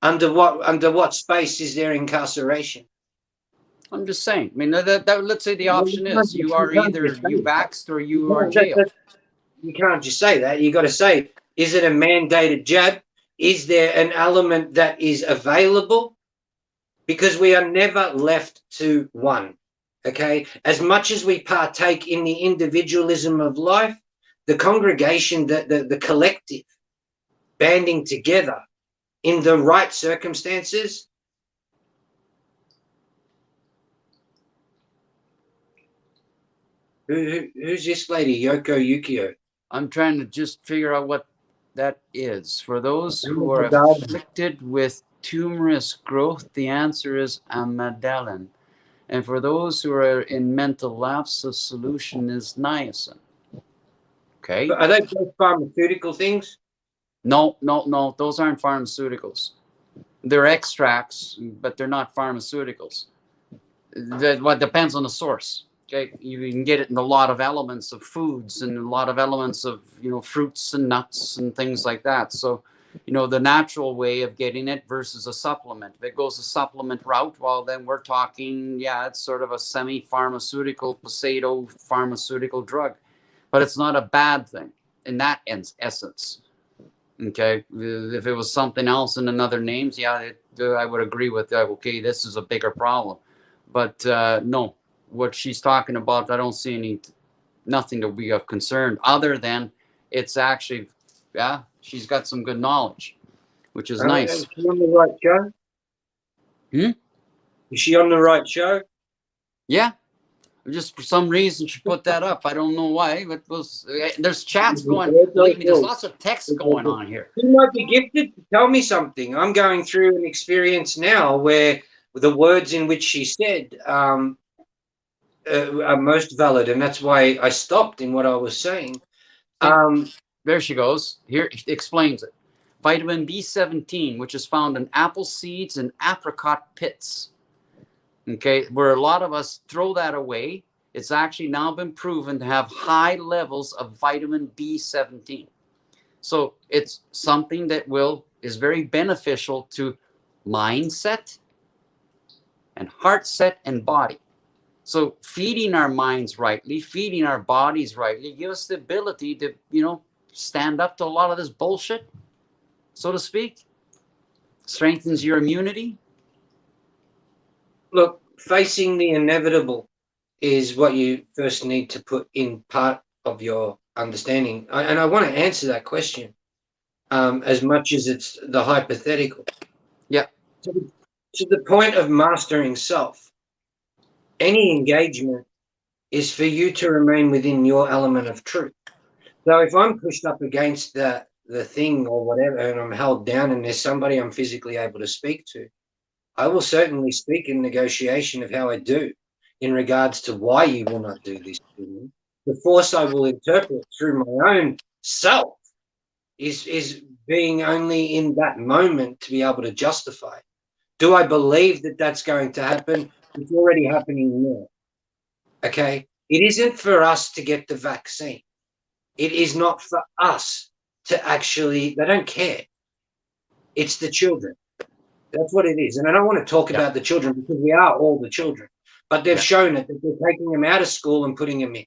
Under what space is there incarceration? I'm just saying. I mean, let's say the option is you are either you vaxxed or you are jailed. You can't just say that. You got to say, is it a mandated jab? Is there an element that is available? Because we are never left to one. Okay, as much as we partake in the individualism of life, the congregation, the collective, banding together in the right circumstances. Who's this lady, Yoko Yukio? I'm trying to just figure out what that is. For those who are afflicted with tumorous growth, the answer is amygdalin. And for those who are in mental lapse, the solution is niacin. Okay. But are they both pharmaceutical things? No. Those aren't pharmaceuticals. They're extracts, but they're not pharmaceuticals. What depends on the source. Okay, you can get it in a lot of elements of foods and a lot of elements of fruits and nuts and things like that. So, the natural way of getting it versus a supplement. If it goes a supplement route, well, then we're talking, it's sort of a semi-pharmaceutical, pseudo-pharmaceutical drug, but it's not a bad thing in that essence. Okay, if it was something else in another names, I would agree with that. Okay, this is a bigger problem, but no. What she's talking about, I don't see nothing to be of concern other than it's actually, she's got some good knowledge, which is nice. Is she on the right show? Is she on the right show? Yeah. Just for some reason she put that up. I don't know why, but there's chats going. Believe me, there's lots of text going on here. She might be gifted to tell me something. I'm going through an experience now where the words in which she said are most valid, and that's why I stopped in what I was saying. There she goes. Here explains it. Vitamin B17, which is found in apple seeds and apricot pits. Okay, where a lot of us throw that away, it's actually now been proven to have high levels of vitamin B17. So it's something that is very beneficial to mindset and heart set and body. So feeding our minds rightly, feeding our bodies rightly, give us the ability to, stand up to a lot of this bullshit, so to speak. Strengthens your immunity. Look, facing the inevitable is what you first need to put in part of your understanding. And I want to answer that question as much as it's the hypothetical. Yeah. To the point of mastering self. Any engagement is for you to remain within your element of truth. So if I'm pushed up against the thing or whatever, and I'm held down and there's somebody I'm physically able to speak to, I will certainly speak in negotiation of how I do in regards to why you will not do this to me. The force I will interpret through my own self is being only in that moment to be able to justify. Do I believe that that's going to happen? It's already happening now. Okay? It isn't for us to get the vaccine. It is not for us to actually, they don't care. It's the children. That's what it is. And I don't want to talk about the children because we are all the children. But they've shown it that they're taking them out of school and putting them in.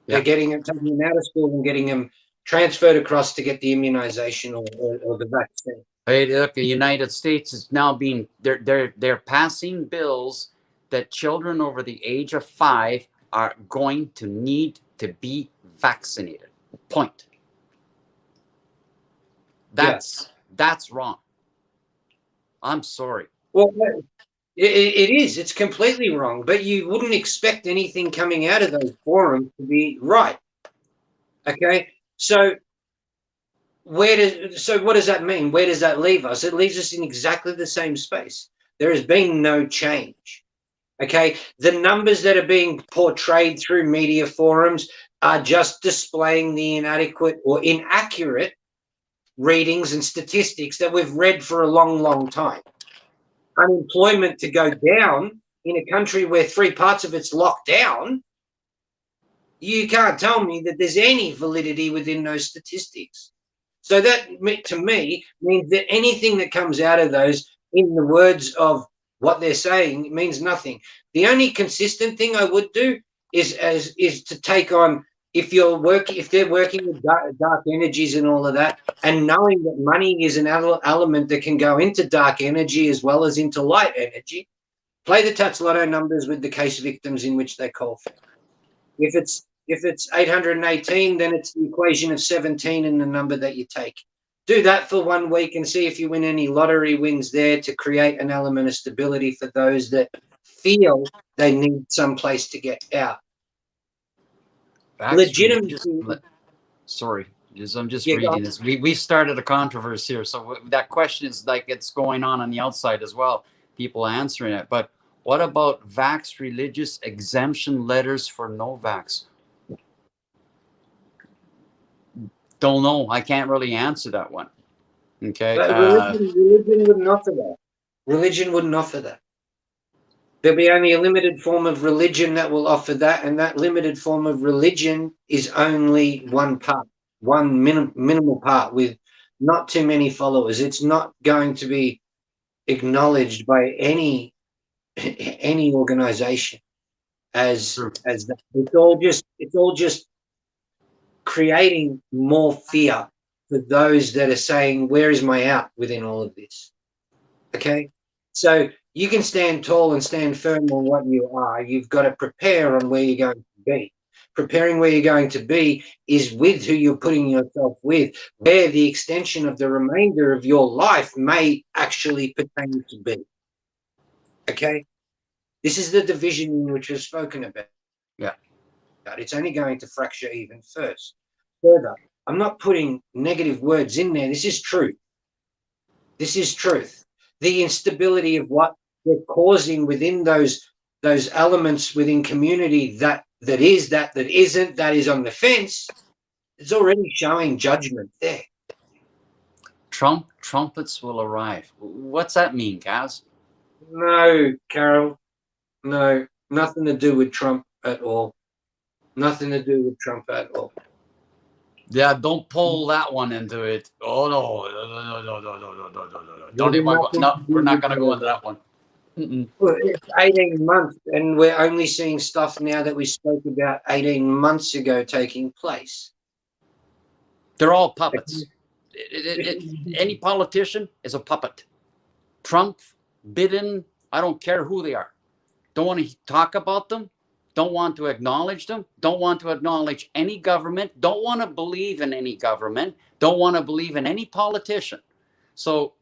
They're taking them out of school and getting them transferred across to get the immunization or the vaccine. Hey, look, the United States is now they're passing bills that children over the age of 5 are going to need to be vaccinated. Point. That's wrong. I'm sorry. Well, it is. It's completely wrong. But you wouldn't expect anything coming out of those forums to be right. Okay, so what does that mean? Where does that leave us? It leaves us in exactly the same space. There has been no change. Okay, the numbers that are being portrayed through media forums are just displaying the inadequate or inaccurate readings and statistics that we've read for a long, long time. Unemployment to go down in a country where 3 parts of it's locked down, you can't tell me that there's any validity within those statistics. So that, to me, means that anything that comes out of those, in the words of what they're saying, means nothing. The only consistent thing I would do is to take on, if they're working with dark energies and all of that, and knowing that money is an element that can go into dark energy as well as into light energy, play the Tats Lotto numbers with the case victims in which they call for. If it's 818, then it's the equation of 17 and the number that you take. Do that for 1 week and see if you win any lottery wins there to create an element of stability for those that feel they need some place to get out. Legitimately. Sorry, I'm just reading this. We started a controversy here, so that question is like it's going on the outside as well. People answering it, but what about vax religious exemption letters for no vax? Don't know. I can't really answer that one. Okay. Religion wouldn't offer that. Religion wouldn't offer that. There'll be only a limited form of religion that will offer that, and that limited form of religion is only one part, one minimal part with not too many followers. It's not going to be acknowledged by any organization as that. It's all just creating more fear for those that are saying, where is my out within all of this? Okay, so you can stand tall and stand firm on what you are. You've got to prepare on where you're going to be. Preparing where you're going to be is with who you're putting yourself with, where the extension of the remainder of your life may actually pertain to be. Okay, this is the division which was spoken about. Yeah, it's only going to fracture even further. I'm not putting negative words in there. This is truth. This is truth. The instability of what they're causing within those elements within community that isn't, that is on the fence, it's already showing judgment there. Trumpets will arrive. What's that mean, Kaz? No, Carol. No, nothing to do with Trump at all. Nothing to do with Trump at all. Yeah, don't pull that one into it. Oh no. Don't even go. No, we're not going to go into that one. Well, it's 18 months, and we're only seeing stuff now that we spoke about 18 months ago taking place. They're all puppets. Any politician is a puppet. Trump, Biden, I don't care who they are. Don't want to talk about them. Don't want to acknowledge them. Don't want to acknowledge any government. Don't want to believe in any government. Don't want to believe in any politician. So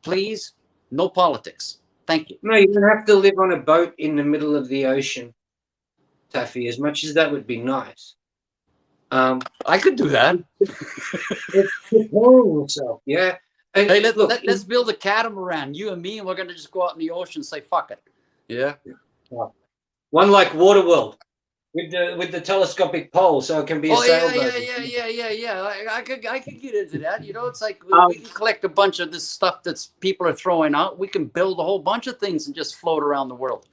please, no politics. Thank you. No, you don't have to live on a boat in the middle of the ocean, Taffy, as much as that would be nice. I could do that. It's preparing yourself, yeah. And hey, let's build a catamaran, you and me, and we're going to just go out in the ocean and say, fuck it. Yeah. One like Waterworld with the telescopic pole, so it can be a sailboat. Yeah. I could get into that. You know, it's like we can collect a bunch of this stuff that people are throwing out. We can build a whole bunch of things and just float around the world.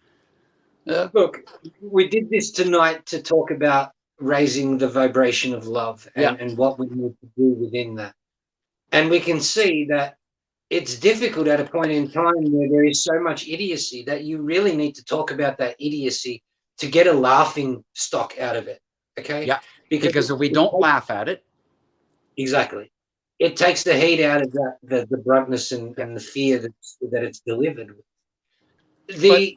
Look, we did this tonight to talk about raising the vibration of love and what we need to do within that. And we can see that it's difficult at a point in time where there is so much idiocy that you really need to talk about that idiocy to get a laughing stock out of it. Okay? Yeah. Because if we don't laugh at it. Exactly. It takes the heat out of the bruntness and the fear that it's delivered with.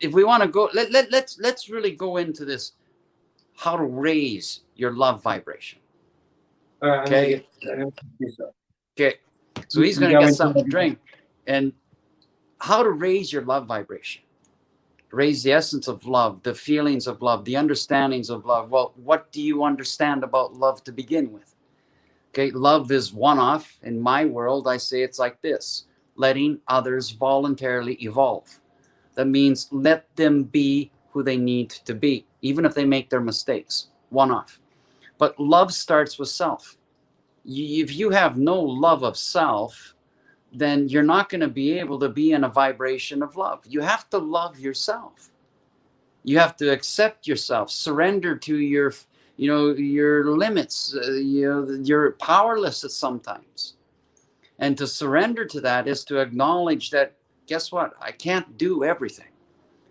if we want to go, let's really go into this, how to raise your love vibration. All right, Okay. Okay. So he's going to get something to drink. And how to raise your love vibration, raise the essence of love, the feelings of love, the understandings of love. Well, what do you understand about love to begin with? Okay, love is one-off. In my world, I say it's like this: letting others voluntarily evolve. That means let them be who they need to be, even if they make their mistakes. One-off. But love starts with self. If you have no love of self, then you're not going to be able to be in a vibration of love. You have to love yourself. You have to accept yourself, surrender to your, your limits. You're powerless at sometimes. And to surrender to that is to acknowledge that, guess what? I can't do everything.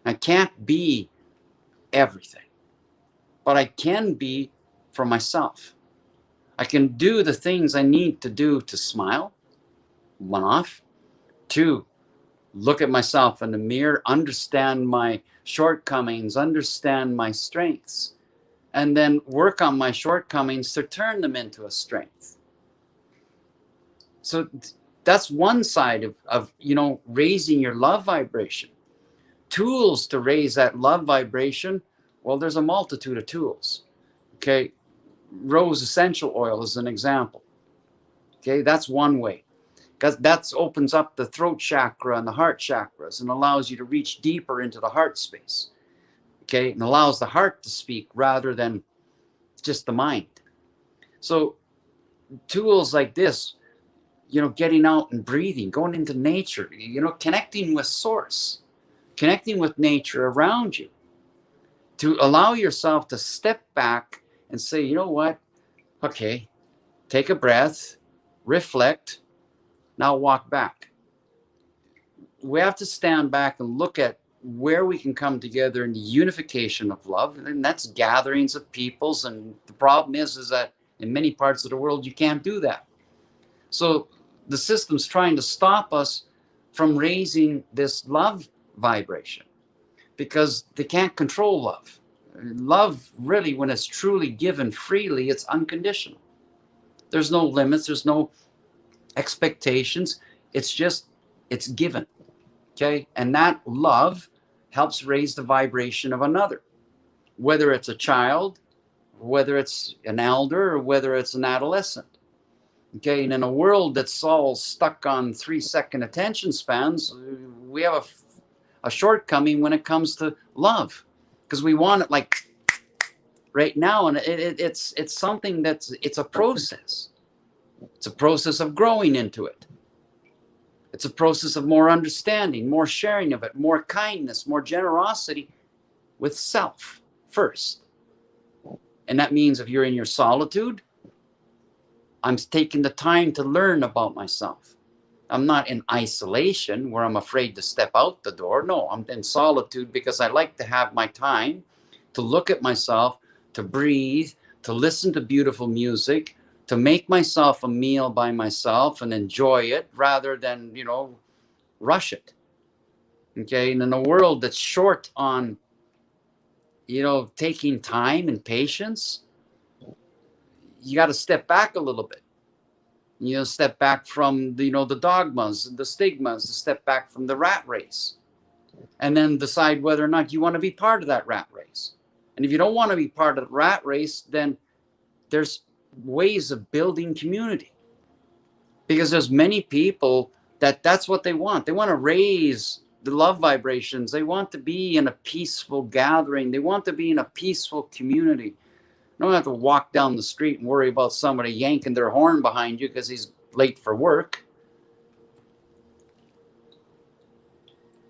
I can't be everything. But I can be for myself. I can do the things I need to do to smile, one off. Two, look at myself in the mirror, understand my shortcomings, understand my strengths, and then work on my shortcomings to turn them into a strength. So that's one side of raising your love vibration. Tools to raise that love vibration, well, there's a multitude of tools. Okay, rose essential oil is an example. Okay, that's one way, because that opens up the throat chakra and the heart chakras and allows you to reach deeper into the heart space. Okay, and allows the heart to speak rather than just the mind. So tools like this, getting out and breathing, going into nature, connecting with source, connecting with nature around you, to allow yourself to step back and say, you know what? Okay, take a breath, reflect, now walk back. We have to stand back and look at where we can come together in the unification of love, and that's gatherings of peoples. And the problem is that in many parts of the world, you can't do that. So the system's trying to stop us from raising this love vibration because they can't control love. Love, really, when it's truly given freely, it's unconditional. There's no limits. There's no expectations. It's given. Okay. And that love helps raise the vibration of another, whether it's a child, whether it's an elder, or whether it's an adolescent. Okay. And in a world that's all stuck on 3-second attention spans, we have a shortcoming when it comes to love, because we want it like right now. And it's something it's a process. It's a process of growing into it. It's a process of more understanding, more sharing of it, more kindness, more generosity with self first. And that means if you're in your solitude, I'm taking the time to learn about myself. I'm not in isolation where I'm afraid to step out the door. No, I'm in solitude because I like to have my time to look at myself, to breathe, to listen to beautiful music, to make myself a meal by myself and enjoy it rather than, rush it. Okay. And in a world that's short on, taking time and patience, you got to step back a little bit. Step back from the dogmas, the stigmas, to step back from the rat race, and then decide whether or not you want to be part of that rat race. And if you don't want to be part of the rat race, then there's ways of building community, because there's many people that's what they want. They want to raise the love vibrations. They want to be in a peaceful gathering. They want to be in a peaceful community. You don't have to walk down the street and worry about somebody yanking their horn behind you because he's late for work.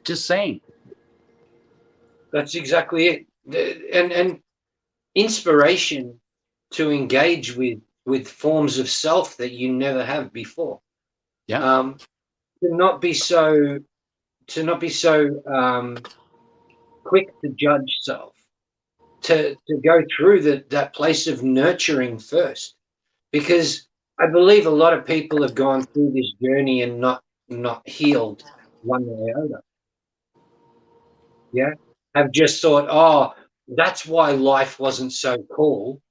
Just saying. That's exactly it. And inspiration to engage with forms of self that you never have before. Yeah. To not be so quick to judge self. To go through that place of nurturing first, because I believe a lot of people have gone through this journey and not healed one way or other. Yeah. have just thought, oh, that's why life wasn't so cool.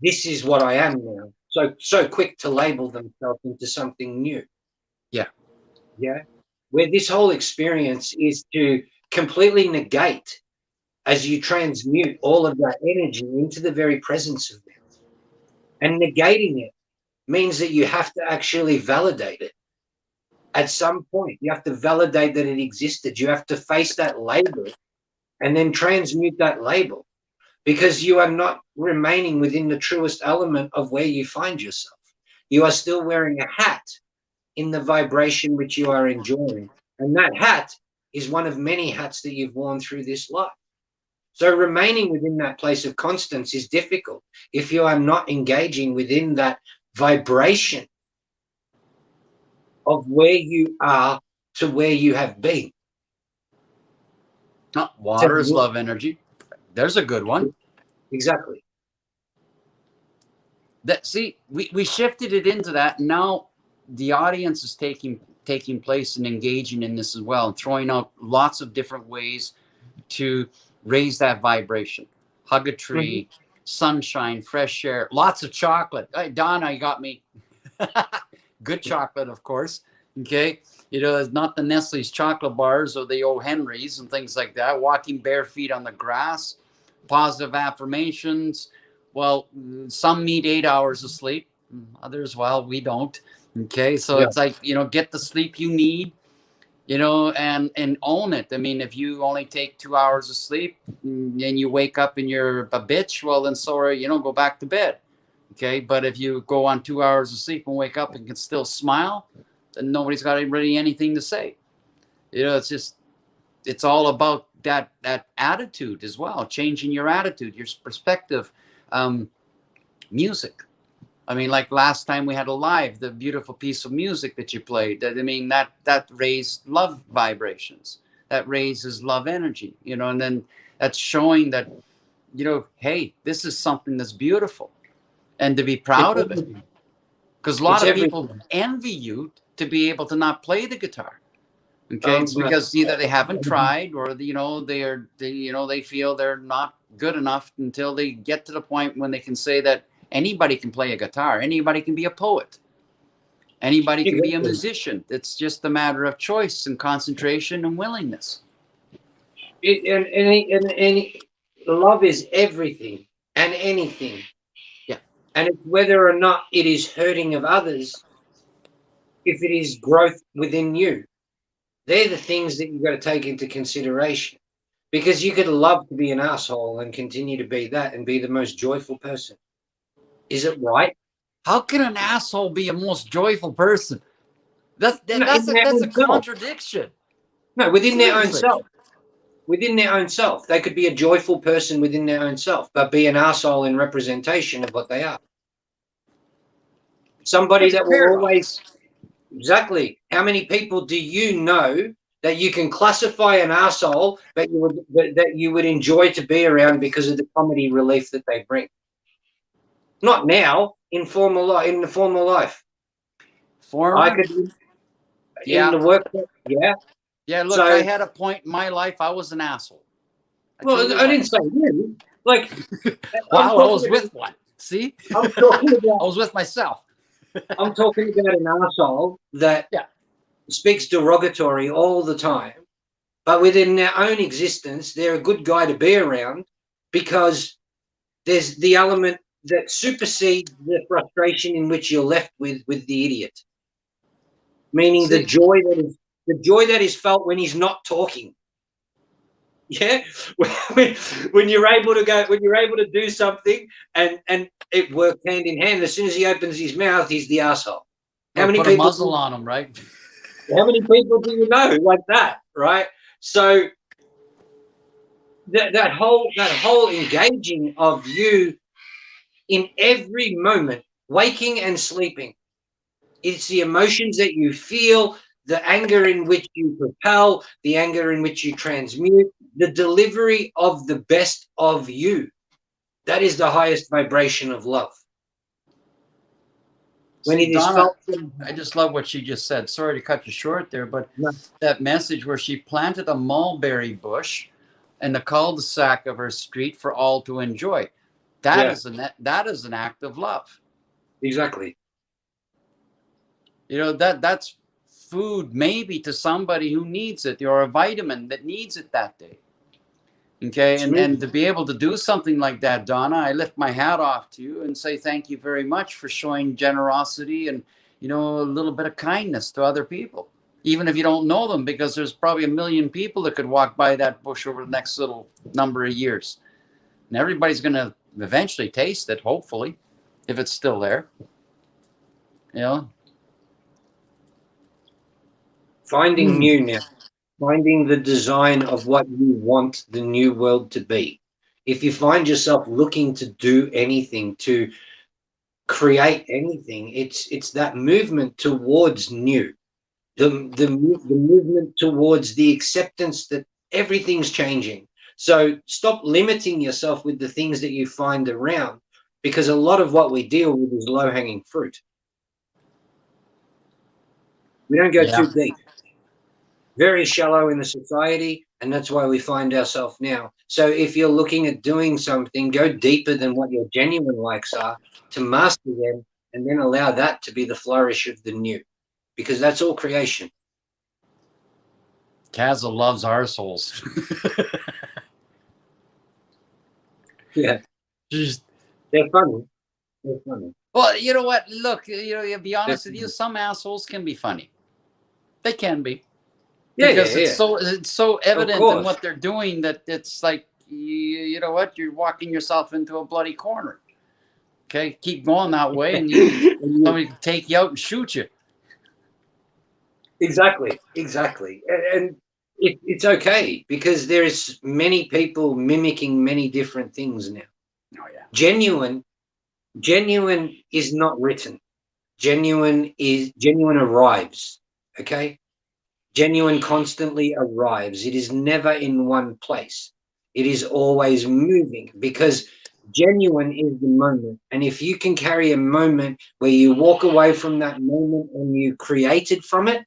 This is what I am now. So quick to label themselves into something new. Yeah. Yeah. Where this whole experience is to completely negate as you transmute all of that energy into the very presence of it. And negating it means that you have to actually validate it. At some point, you have to validate that it existed. You have to face that label and then transmute that label, because you are not remaining within the truest element of where you find yourself. You are still wearing a hat in the vibration which you are enjoying. And that hat is one of many hats that you've worn through this life. So remaining within that place of constance is difficult if you are not engaging within that vibration of where you are to where you have been. Water is love energy. There's a good one. Exactly. See, we shifted it into that. Now the audience is taking place and engaging in this as well, and throwing out lots of different ways to raise that vibration. Hug a tree, sunshine, fresh air, lots of chocolate. Hey, Donna, you got me. Good chocolate, of course. Okay. It's not the Nestle's chocolate bars or the O. Henry's and things like that. Walking bare feet on the grass, positive affirmations. Well, some need 8 hours of sleep. Others, well, we don't. Okay. So it's like, get the sleep you need, and own it. I mean, if you only take 2 hours of sleep and you wake up and you're a bitch, well, then sorry, go back to bed. Okay. But if you go on 2 hours of sleep and wake up and can still smile, then nobody's got really anything to say. It's all about that attitude as well, changing your attitude, your perspective. Music. I mean, like last time we had a live, the beautiful piece of music that you played, that raised love vibrations, that raises love energy, and then that's showing that, hey, this is something that's beautiful, and to be proud of it. Because a lot of people envy you to be able to not play the guitar. Okay, it's because either they haven't tried, or they feel they're not good enough until they get to the point when they can say that anybody can play a guitar, anybody can be a poet, anybody can be a musician. It's just a matter of choice and concentration and willingness. And love is everything and anything. Yeah. And it's whether or not it is hurting of others, if it is growth within you. They're the things that you've got to take into consideration, because you could love to be an asshole and continue to be that and be the most joyful person. Is it right? How can an asshole be a most joyful person? That's a contradiction. No, within their own self. Within their own self. They could be a joyful person within their own self, but be an asshole in representation of what they are. Somebody that will always... Exactly. How many people do you know that you can classify an asshole, but that you would enjoy to be around because of the comedy relief that they bring? Not now, in the formal life. I could, in the workplace, yeah. Yeah, look, I had a point in my life I was an asshole. I didn't say you. Like, I was with one. See? I'm talking about, I was with myself. I'm talking about an asshole that speaks derogatory all the time, but within their own existence, they're a good guy to be around, because there's the element that supersedes the frustration in which you're left with the idiot. Meaning the joy that is felt when he's not talking. Yeah, when you're able to do something and it works hand in hand. As soon as he opens his mouth, he's the asshole. How many people put a muzzle on him, right? How many people do you know like that, right? So that whole engaging of you in every moment, waking and sleeping, it's the emotions that you feel, the anger in which you propel, the anger in which you transmute, the delivery of the best of you. That is the highest vibration of love. When it is felt. I just love what she just said. Sorry to cut you short there, but that message where she planted a mulberry bush and the cul-de-sac of her street for all to enjoy. That is an act of love. Exactly. That's food maybe to somebody who needs it, or a vitamin that needs it that day. Okay, and to be able to do something like that, Donna, I lift my hat off to you and say thank you very much for showing generosity and, a little bit of kindness to other people, even if you don't know them, because there's probably 1 million people that could walk by that bush over the next little number of years. And everybody's going to eventually taste it, hopefully, if it's still there. Finding new now. Finding the design of what you want the new world to be. If you find yourself looking to do anything, to create anything, it's that movement towards new, the movement towards the acceptance that everything's changing. So stop limiting yourself with the things that you find around, because a lot of what we deal with is low-hanging fruit. We don't go too deep. Very shallow in the society, and that's why we find ourselves now. So if you're looking at doing something, go deeper than what your genuine likes are to master them, and then allow that to be the flourish of the new, because that's all creation. Kaza loves arseholes. Yeah. They're funny. They're funny. Well, you know what? Look, to be honest with you, some assholes can be funny. They can be. Because it's so evident in what they're doing that it's like, you know what, you're walking yourself into a bloody corner. Okay, keep going that way, and somebody can take you out and shoot you. Exactly. And it's okay, because there is many people mimicking many different things now. Oh yeah. Genuine is not written. Genuine arrives. Okay. Genuine constantly arrives. It is never in one place. It is always moving, because genuine is the moment. And if you can carry a moment where you walk away from that moment and you created from it,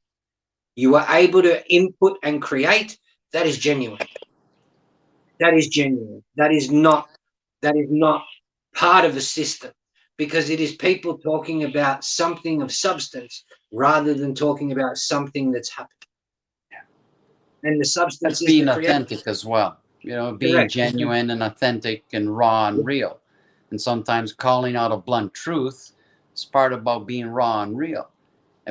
you are able to input and create, that is genuine. That is genuine. That is not part of a system, because it is people talking about something of substance rather than talking about something that's happened. And the substance that's being authentic as well. Being genuine and authentic and raw and real. And sometimes calling out a blunt truth is part about being raw and real.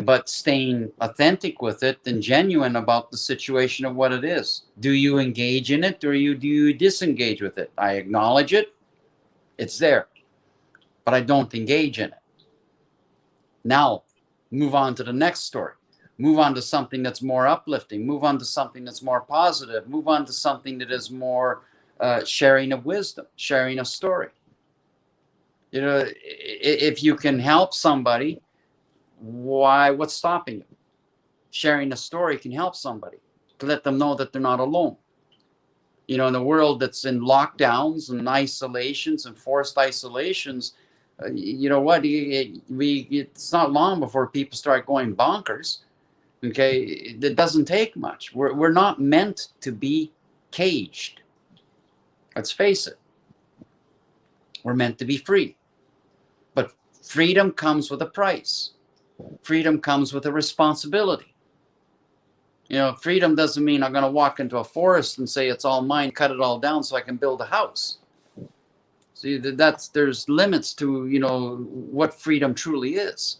But staying authentic with it and genuine about the situation of what it is. Do you engage in it, or do you disengage with it? I acknowledge it. It's there. But I don't engage in it. Now, move on to the next story. Move on to something that's more uplifting. Move on to something that's more positive. Move on to something that is more sharing of wisdom, sharing a story. If you can help somebody, what's stopping you? Sharing a story can help somebody to let them know that they're not alone. In a world that's in lockdowns and isolations and forced isolations, you know what? It's not long before people start going bonkers. Okay, it doesn't take much. We're not meant to be caged. Let's face it. We're meant to be free. But freedom comes with a price. Freedom comes with a responsibility. Freedom doesn't mean I'm going to walk into a forest and say it's all mine, cut it all down so I can build a house. See, there's limits to, what freedom truly is.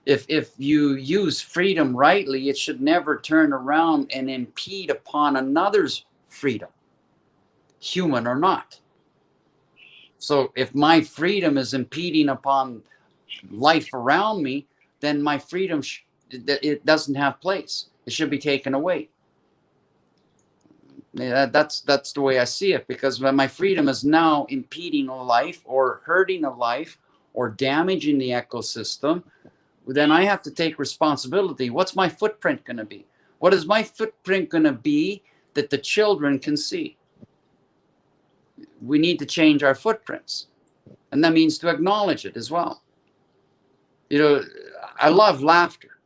If you use freedom rightly, it should never turn around and impede upon another's freedom, human or not. So if my freedom is impeding upon life around me, then my freedom, it doesn't have place. It should be taken away. That's the way I see it, because when my freedom is now impeding a life or hurting a life or damaging the ecosystem, then I have to take responsibility. What's my footprint going to be? What is my footprint going to be that the children can see? We need to change our footprints. And that means to acknowledge it as well. I love laughter.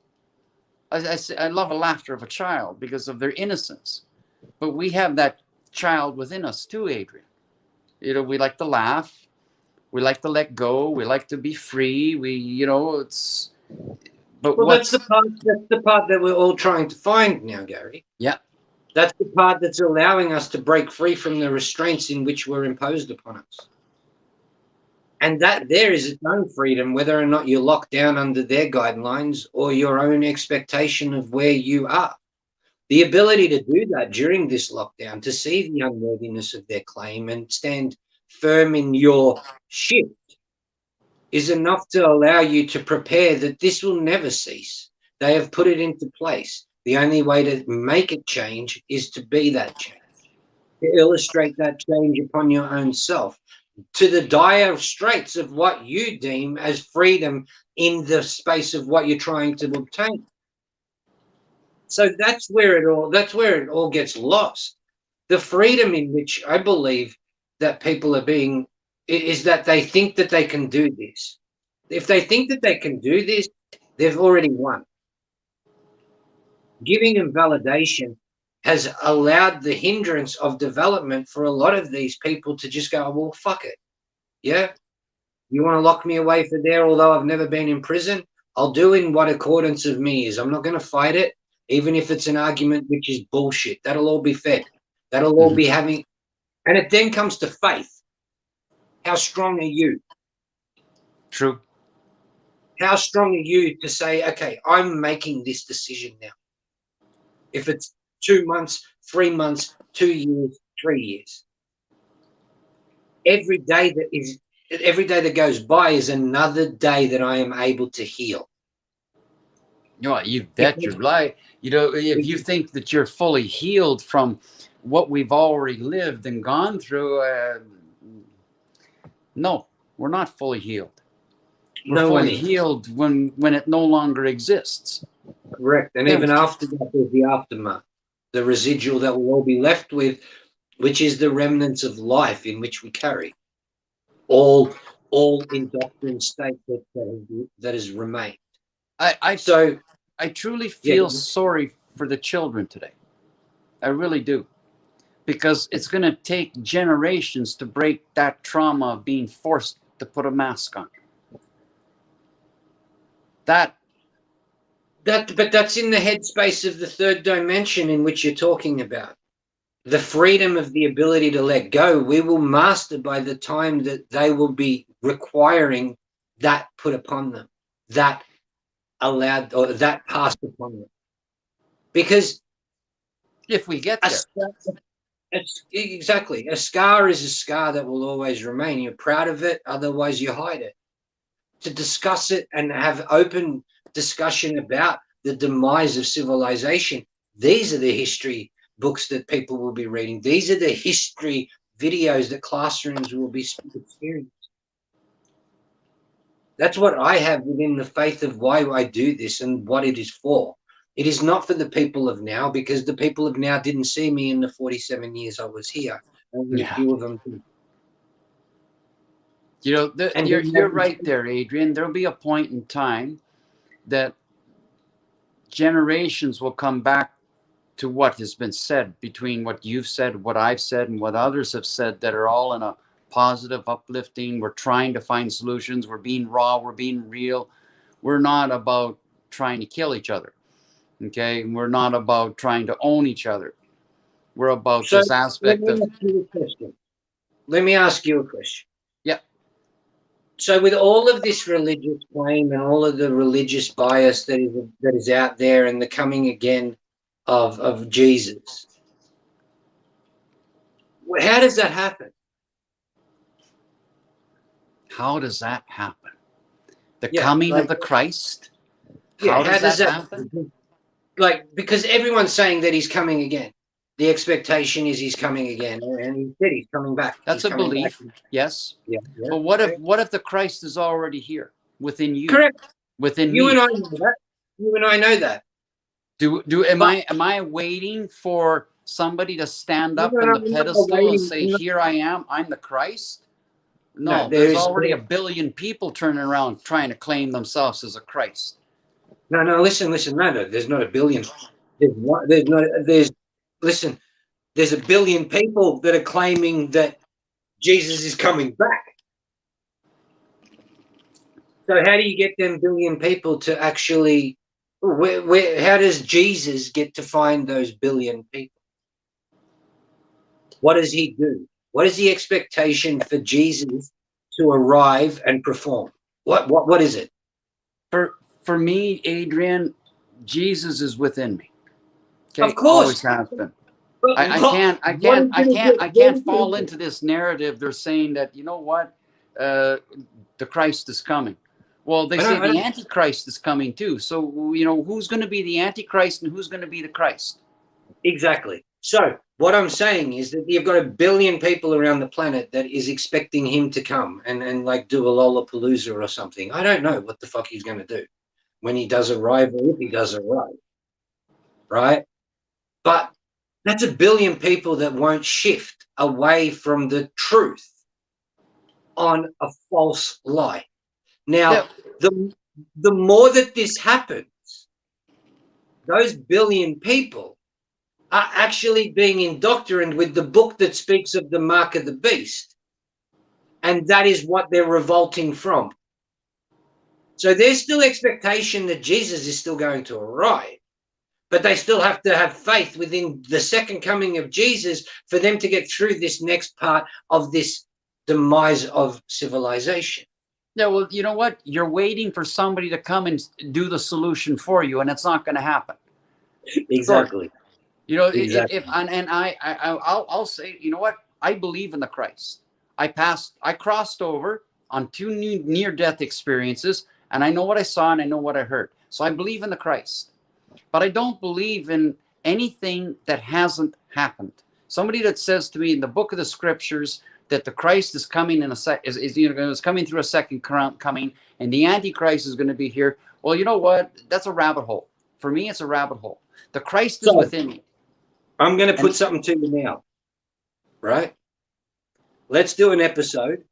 I love the laughter of a child because of their innocence. But we have that child within us too, Adrian. We like to laugh. We like to let go. We like to be free. It's. But that's the part that we're all trying to find now, Gary. Yeah. That's the part that's allowing us to break free from the restraints in which were imposed upon us. And that there is its own freedom, whether or not you're locked down under their guidelines or your own expectation of where you are. The ability to do that during this lockdown, to see the unworthiness of their claim and stand firm in your shift, is enough to allow you to prepare that this will never cease. They have put it into place. The only way to make it change is to be that change, to illustrate that change upon your own self, to the dire straits of what you deem as freedom in the space of what you're trying to obtain. So that's where it all gets lost. The freedom in which I believe that people are being is that they think that they can do this. If they think that they can do this, they've already won. Giving them validation has allowed the hindrance of development for a lot of these people to just go, well, fuck it. Yeah. You want to lock me away for there, although I've never been in prison? I'll do in what accordance of me is. I'm not going to fight it, even if it's an argument which is bullshit. That'll all be fed. That'll all be having. And it then comes to faith. How strong are you? True. How strong are you to say, okay, I'm making this decision now? If it's 2 months, 3 months, 2 years, 3 years. Every day that goes by is another day that I am able to heal. You bet you're right. If you think that you're fully healed from what we've already lived and gone through, no, we're not fully healed. We're fully healed when it no longer exists. Correct. And even after that, there's the aftermath, the residual that we'll all be left with, which is the remnants of life in which we carry. All in doctrine state that has remained. I truly feel sorry for the children today. I really do. Because it's going to take generations to break that trauma of being forced to put a mask on. But that's in the headspace of the third dimension in which you're talking about. The freedom of the ability to let go, we will master by the time that they will be requiring that put upon them, that allowed or that passed upon them. Because if we get there, exactly, a scar is a scar that will always remain. You're proud of it, otherwise you hide it. To discuss it and have open discussion about the demise of civilization, these are the history books that people will be reading. These are the history videos that classrooms will be experiencing. That's what I have within the faith of why I do this and what it is for. It is not for the people of now, because the people of now didn't see me in the 47 years I was here. Only a few of them did. You're right there, Adrian. There'll be a point in time that generations will come back to what has been said, between what you've said, what I've said, and what others have said, that are all in a positive, uplifting. We're trying to find solutions. We're being raw. We're being real. We're not about trying to kill each other. Okay. We're not about trying to own each other. We're about this aspect of. Let me ask you a question. Yeah. So with all of this religious claim and all of the religious bias that is out there, and the coming again of Jesus, how does that happen? How does that happen? The coming of the Christ? How does that happen? Because everyone's saying that he's coming again. The expectation is he's coming again, and he said he's coming back. That's a belief, yes. Yeah. But what if the Christ is already here within you? Correct. Within you me. And I know that. You and I know that. Am I waiting for somebody to stand up on the pedestal and say, "Here I am, I'm the Christ"? No, there's already a billion people turning around trying to claim themselves as a Christ. No, listen. No, there's not a billion. Listen, there's a billion people that are claiming that Jesus is coming back. So how do you get them billion people to actually, how does Jesus get to find those billion people? What does he do? What is the expectation for Jesus to arrive and perform? What is it? For me, Adrian, Jesus is within me. Okay, of course, always has been. I can't fall into this narrative. They're saying that, you know what, the Christ is coming. Well, they say the Antichrist is coming too. So, you know, who's going to be the Antichrist and who's going to be the Christ? Exactly. So what I'm saying is that you've got a billion people around the planet that is expecting him to come and like do a Lollapalooza or something. I don't know what the fuck he's going to do when he does arrive, or if he does arrive, right? But that's a billion people that won't shift away from the truth on a false lie. Now, the more that this happens, those billion people are actually being indoctrinated with the book that speaks of the mark of the beast. And that is what they're revolting from. So there's still expectation that Jesus is still going to arrive, but they still have to have faith within the second coming of Jesus for them to get through this next part of this demise of civilization. Yeah, well, you know what? You're waiting for somebody to come and do the solution for you, and it's not going to happen. Exactly. You know, exactly. I'll say, you know what? I believe in the Christ. I crossed over on 2 near-death experiences, and I know what I saw and I know what I heard. So I believe in the Christ, but I don't believe in anything that hasn't happened. Somebody that says to me in the book of the scriptures that the Christ is coming is coming through a second coming, and the Antichrist is going to be here. Well, you know what? That's a rabbit hole. For me, it's a rabbit hole. The Christ is within me. I'm going to put something to you now, right? Let's do an episode.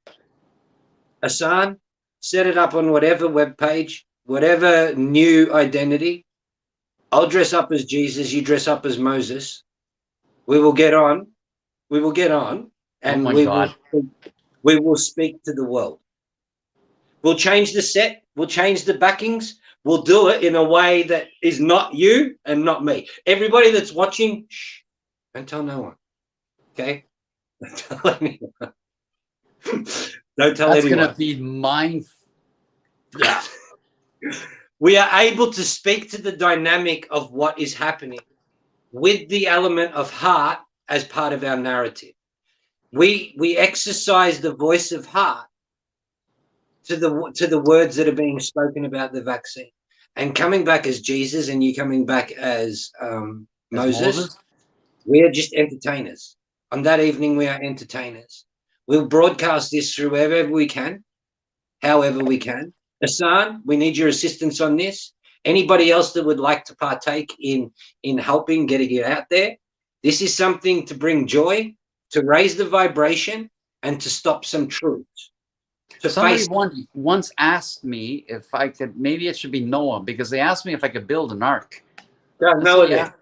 Hassan, set it up on whatever webpage, whatever new identity. I'll dress up as Jesus. You dress up as Moses. We will get on. And we will speak to the world. We'll change the set. We'll change the backings. We'll do it in a way that is not you and not me. Everybody that's watching, shh, don't tell no one. Okay? Don't tell anyone. Don't tell anyone. That's going to be mine. Yeah. We are able to speak to the dynamic of what is happening with the element of heart as part of our narrative. We exercise the voice of heart to the words that are being spoken about the vaccine. And coming back as Jesus and you coming back as Moses, we are just entertainers. On that evening, we are entertainers. We'll broadcast this through wherever we can, however we can. Hassan, we need your assistance on this. Anybody else that would like to partake in helping getting it out there, this is something to bring joy, to raise the vibration, and to stop some truths. Somebody once asked me if I could, maybe it should be Noah, because they asked me if I could build an ark. Noah,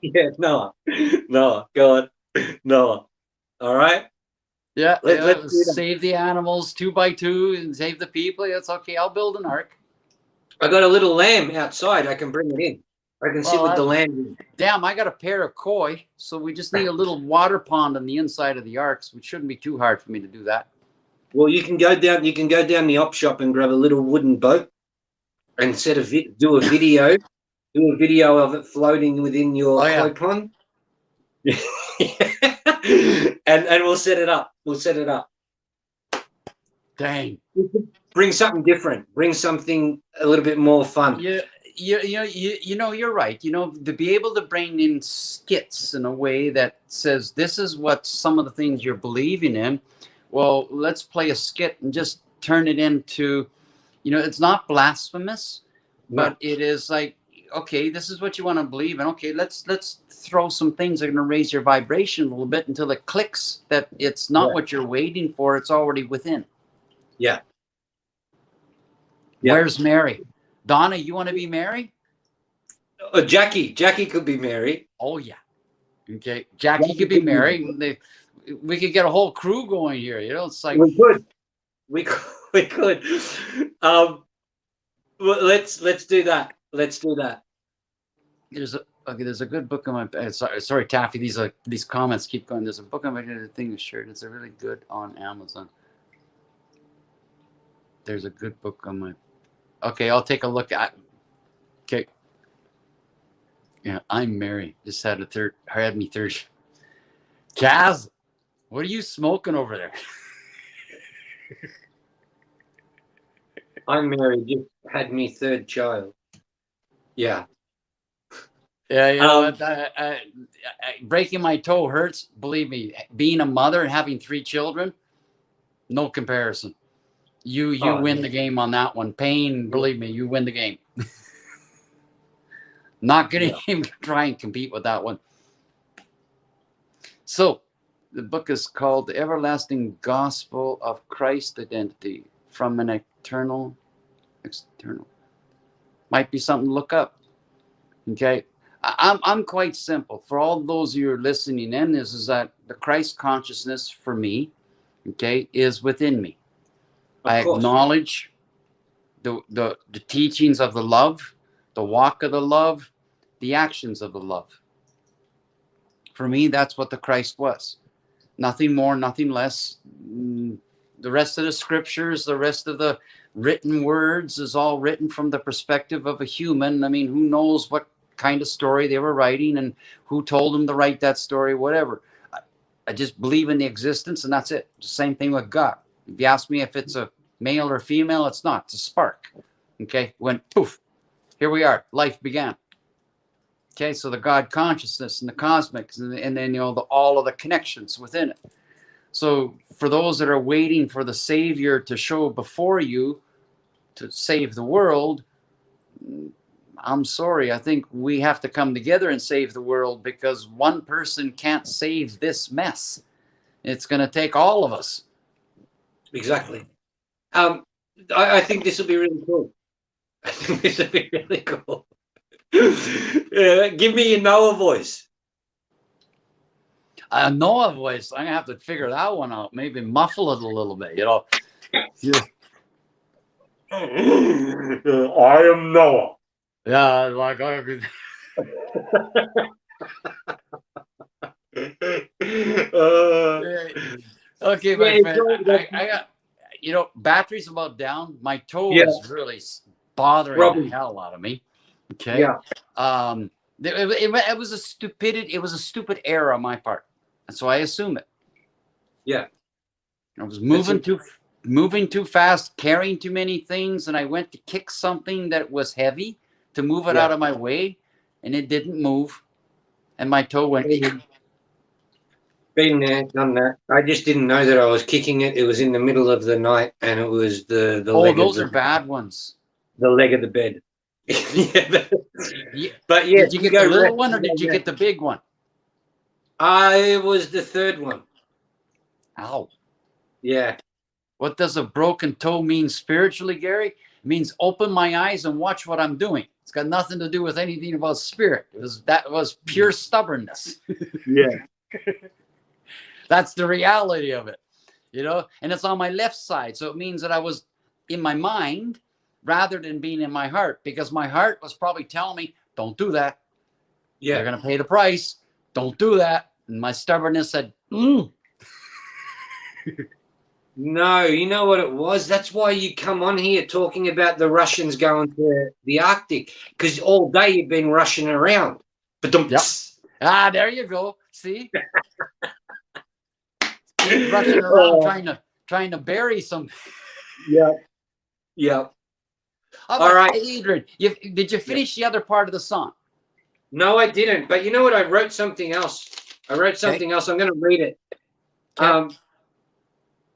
yeah, Noah, go on, Noah. All right. Yeah, let's save the animals 2 by 2 and save the people. That's okay. I'll build an ark. I got a little lamb outside. I can bring it in. I can sit with the lamb. Damn, I got a pair of koi, so we just need a little water pond on the inside of the ark, which shouldn't be too hard for me to do that. Well, you can go down. You can go down the op shop and grab a little wooden boat, and do a video of it floating within your koi pond. and we'll set it up. Dang. Bring something different. Bring something a little bit more fun. Yeah. You know, you're right. You know, to be able to bring in skits in a way that says this is what some of the things you're believing in. Well, let's play a skit and just turn it into, you know, it's not blasphemous, but it is like, okay, this is what you want to believe in. Okay, let's throw some things that are going to raise your vibration a little bit until it clicks that it's not what you're waiting for. It's already within. Yeah. Where's Mary? Donna, you want to be Mary? Jackie could be Mary. Oh, yeah. Okay, Jackie could be married. We could get a whole crew going here. You know, it's like we could. We could. Well, let's do that. Let's do that. There's a good book on my. Sorry, Taffy. These comments keep going. There's a book on my thing shirt. It's a really good on Amazon. There's a good book on my. Okay, I'll take a look at. Okay. Yeah, I'm Mary. Just had me third. Kaz, what are you smoking over there? I'm married. Just had me third child. Yeah. Yeah, you know, breaking my toe hurts. Believe me, being a mother and having 3 children, no comparison. You win the game on that one. Pain, believe me, you win the game. Not going to even try and compete with that one. So, the book is called The Everlasting Gospel of Christ Identity from an External. Might be something to look up. Okay. I'm quite simple. For all those of you who are listening in, is that the Christ consciousness for me, okay, is within me. I acknowledge the teachings of the love, the walk of the love, the actions of the love. For me, that's what the Christ was. Nothing more, nothing less. The rest of the scriptures, the rest of the written words is all written from the perspective of a human. I mean, who knows what kind of story they were writing and who told them to write that story, whatever. I just believe in the existence, and that's it. The same thing with God. If you ask me if it's a male or female, it's not. It's a spark. Okay, went poof. Here we are. Life began. Okay, so the God consciousness and the cosmics, and then all of the connections within it. So for those that are waiting for the Savior to show before you to save the world, I'm sorry. I think we have to come together and save the world, because one person can't save this mess. It's going to take all of us. Exactly. I think this will be really cool. I think this will be really cool. Give me your Noah voice. A Noah voice. I'm gonna have to figure that one out. Maybe muffle it a little bit. You know. Yeah. I am Noah. Yeah, like. Okay, my friend. I got. You know, battery's about down. My toe is really bothering the hell out of me. Okay. Yeah. It was a stupidity. It was a stupid error on my part, and so I assume it. Yeah. I was moving too fast, carrying too many things, and I went to kick something that was heavy to move it out of my way, and it didn't move, and my toe went. Been there, done that. I just didn't know that I was kicking it. It was in the middle of the night, and it was the leg. Oh, those are bad ones. The leg of the bed. But did you get the little one, or did you get the big one? I was the third one. Ow. Yeah. What does a broken toe mean spiritually, Gary? It means open my eyes and watch what I'm doing. It's got nothing to do with anything about spirit. That was pure stubbornness. Yeah. That's the reality of it, you know, and it's on my left side. So it means that I was in my mind rather than being in my heart, because my heart was probably telling me, don't do that. Yeah. You're going to pay the price. Don't do that. And my stubbornness said, No, you know what it was? That's why you come on here talking about the Russians going to the Arctic, because all day you've been rushing around. But don't. Yep. Ah, there you go. See? Rushing around trying to bury some. Yeah. Yeah. All right, Adrian. Did you finish the other part of the song? No, I didn't. But you know what? I wrote something else. I'm going to read it. Okay.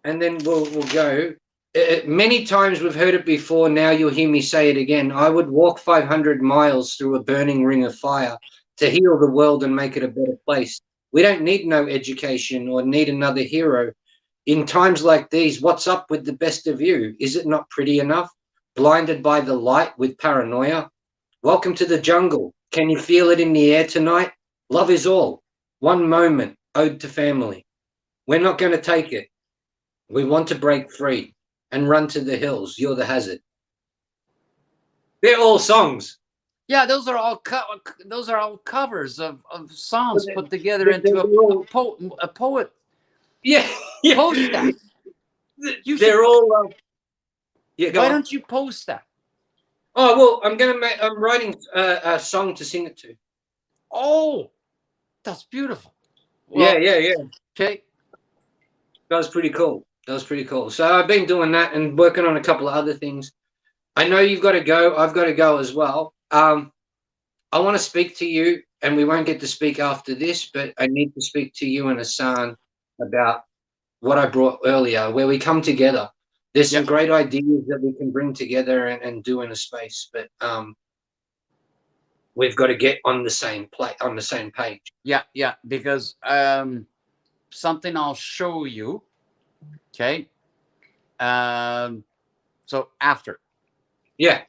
And then we'll go. Many times we've heard it before. Now you'll hear me say it again. I would walk 500 miles through a burning ring of fire to heal the world and make it a better place. We don't need no education or need another hero. In times like these, what's up with the best of you? Is it not pretty enough? Blinded by the light with paranoia? Welcome to the jungle. Can you feel it in the air tonight? Love is all. One moment owed to family. We're not going to take it. We want to break free and run to the hills. You're the hazard. They're all songs. Yeah, those are all covers of songs put together into a poet. Yeah, yeah. Post that. They're all. Yeah, why don't you post that? Oh well, I'm writing a song to sing it to. Oh, that's beautiful. Well, yeah. Okay. That was pretty cool. So I've been doing that and working on a couple of other things. I know you've got to go. I've got to go as well. I want to speak to you, and we won't get to speak after this, but I need to speak to you and Hassan about what I brought earlier, where we come together. There's some great ideas that we can bring together and do in a space, but we've got to get on the same page. Yeah, because something I'll show you. Okay. So after. Yeah.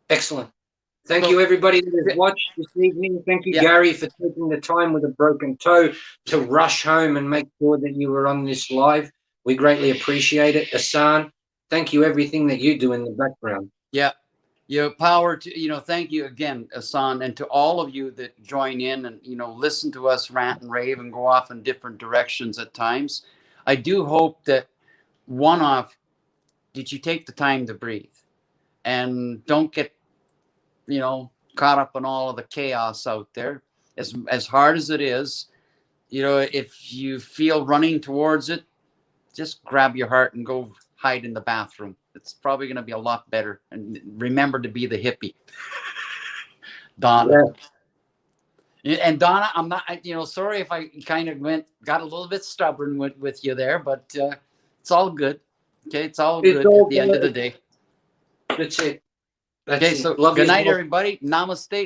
Excellent. Thank you, everybody that has watched this evening. Thank you, Gary, for taking the time with a broken toe to rush home and make sure that you were on this live. We greatly appreciate it. Hassan, thank you, everything that you do in the background. Yeah. Power to, thank you again, Hassan, and to all of you that join in and, listen to us rant and rave and go off in different directions at times. I do hope that did you take the time to breathe and don't get, caught up in all of the chaos out there. As hard as it is, if you feel running towards it, just grab your heart and go hide in the bathroom. It's probably going to be a lot better. And remember to be the hippie. Donna. Yeah. And Donna, I'm not, sorry if I kind of got a little bit stubborn with you there, but it's all good. Okay. It's all good at the end of the day. That's it. Okay. So good night, everybody. Namaste.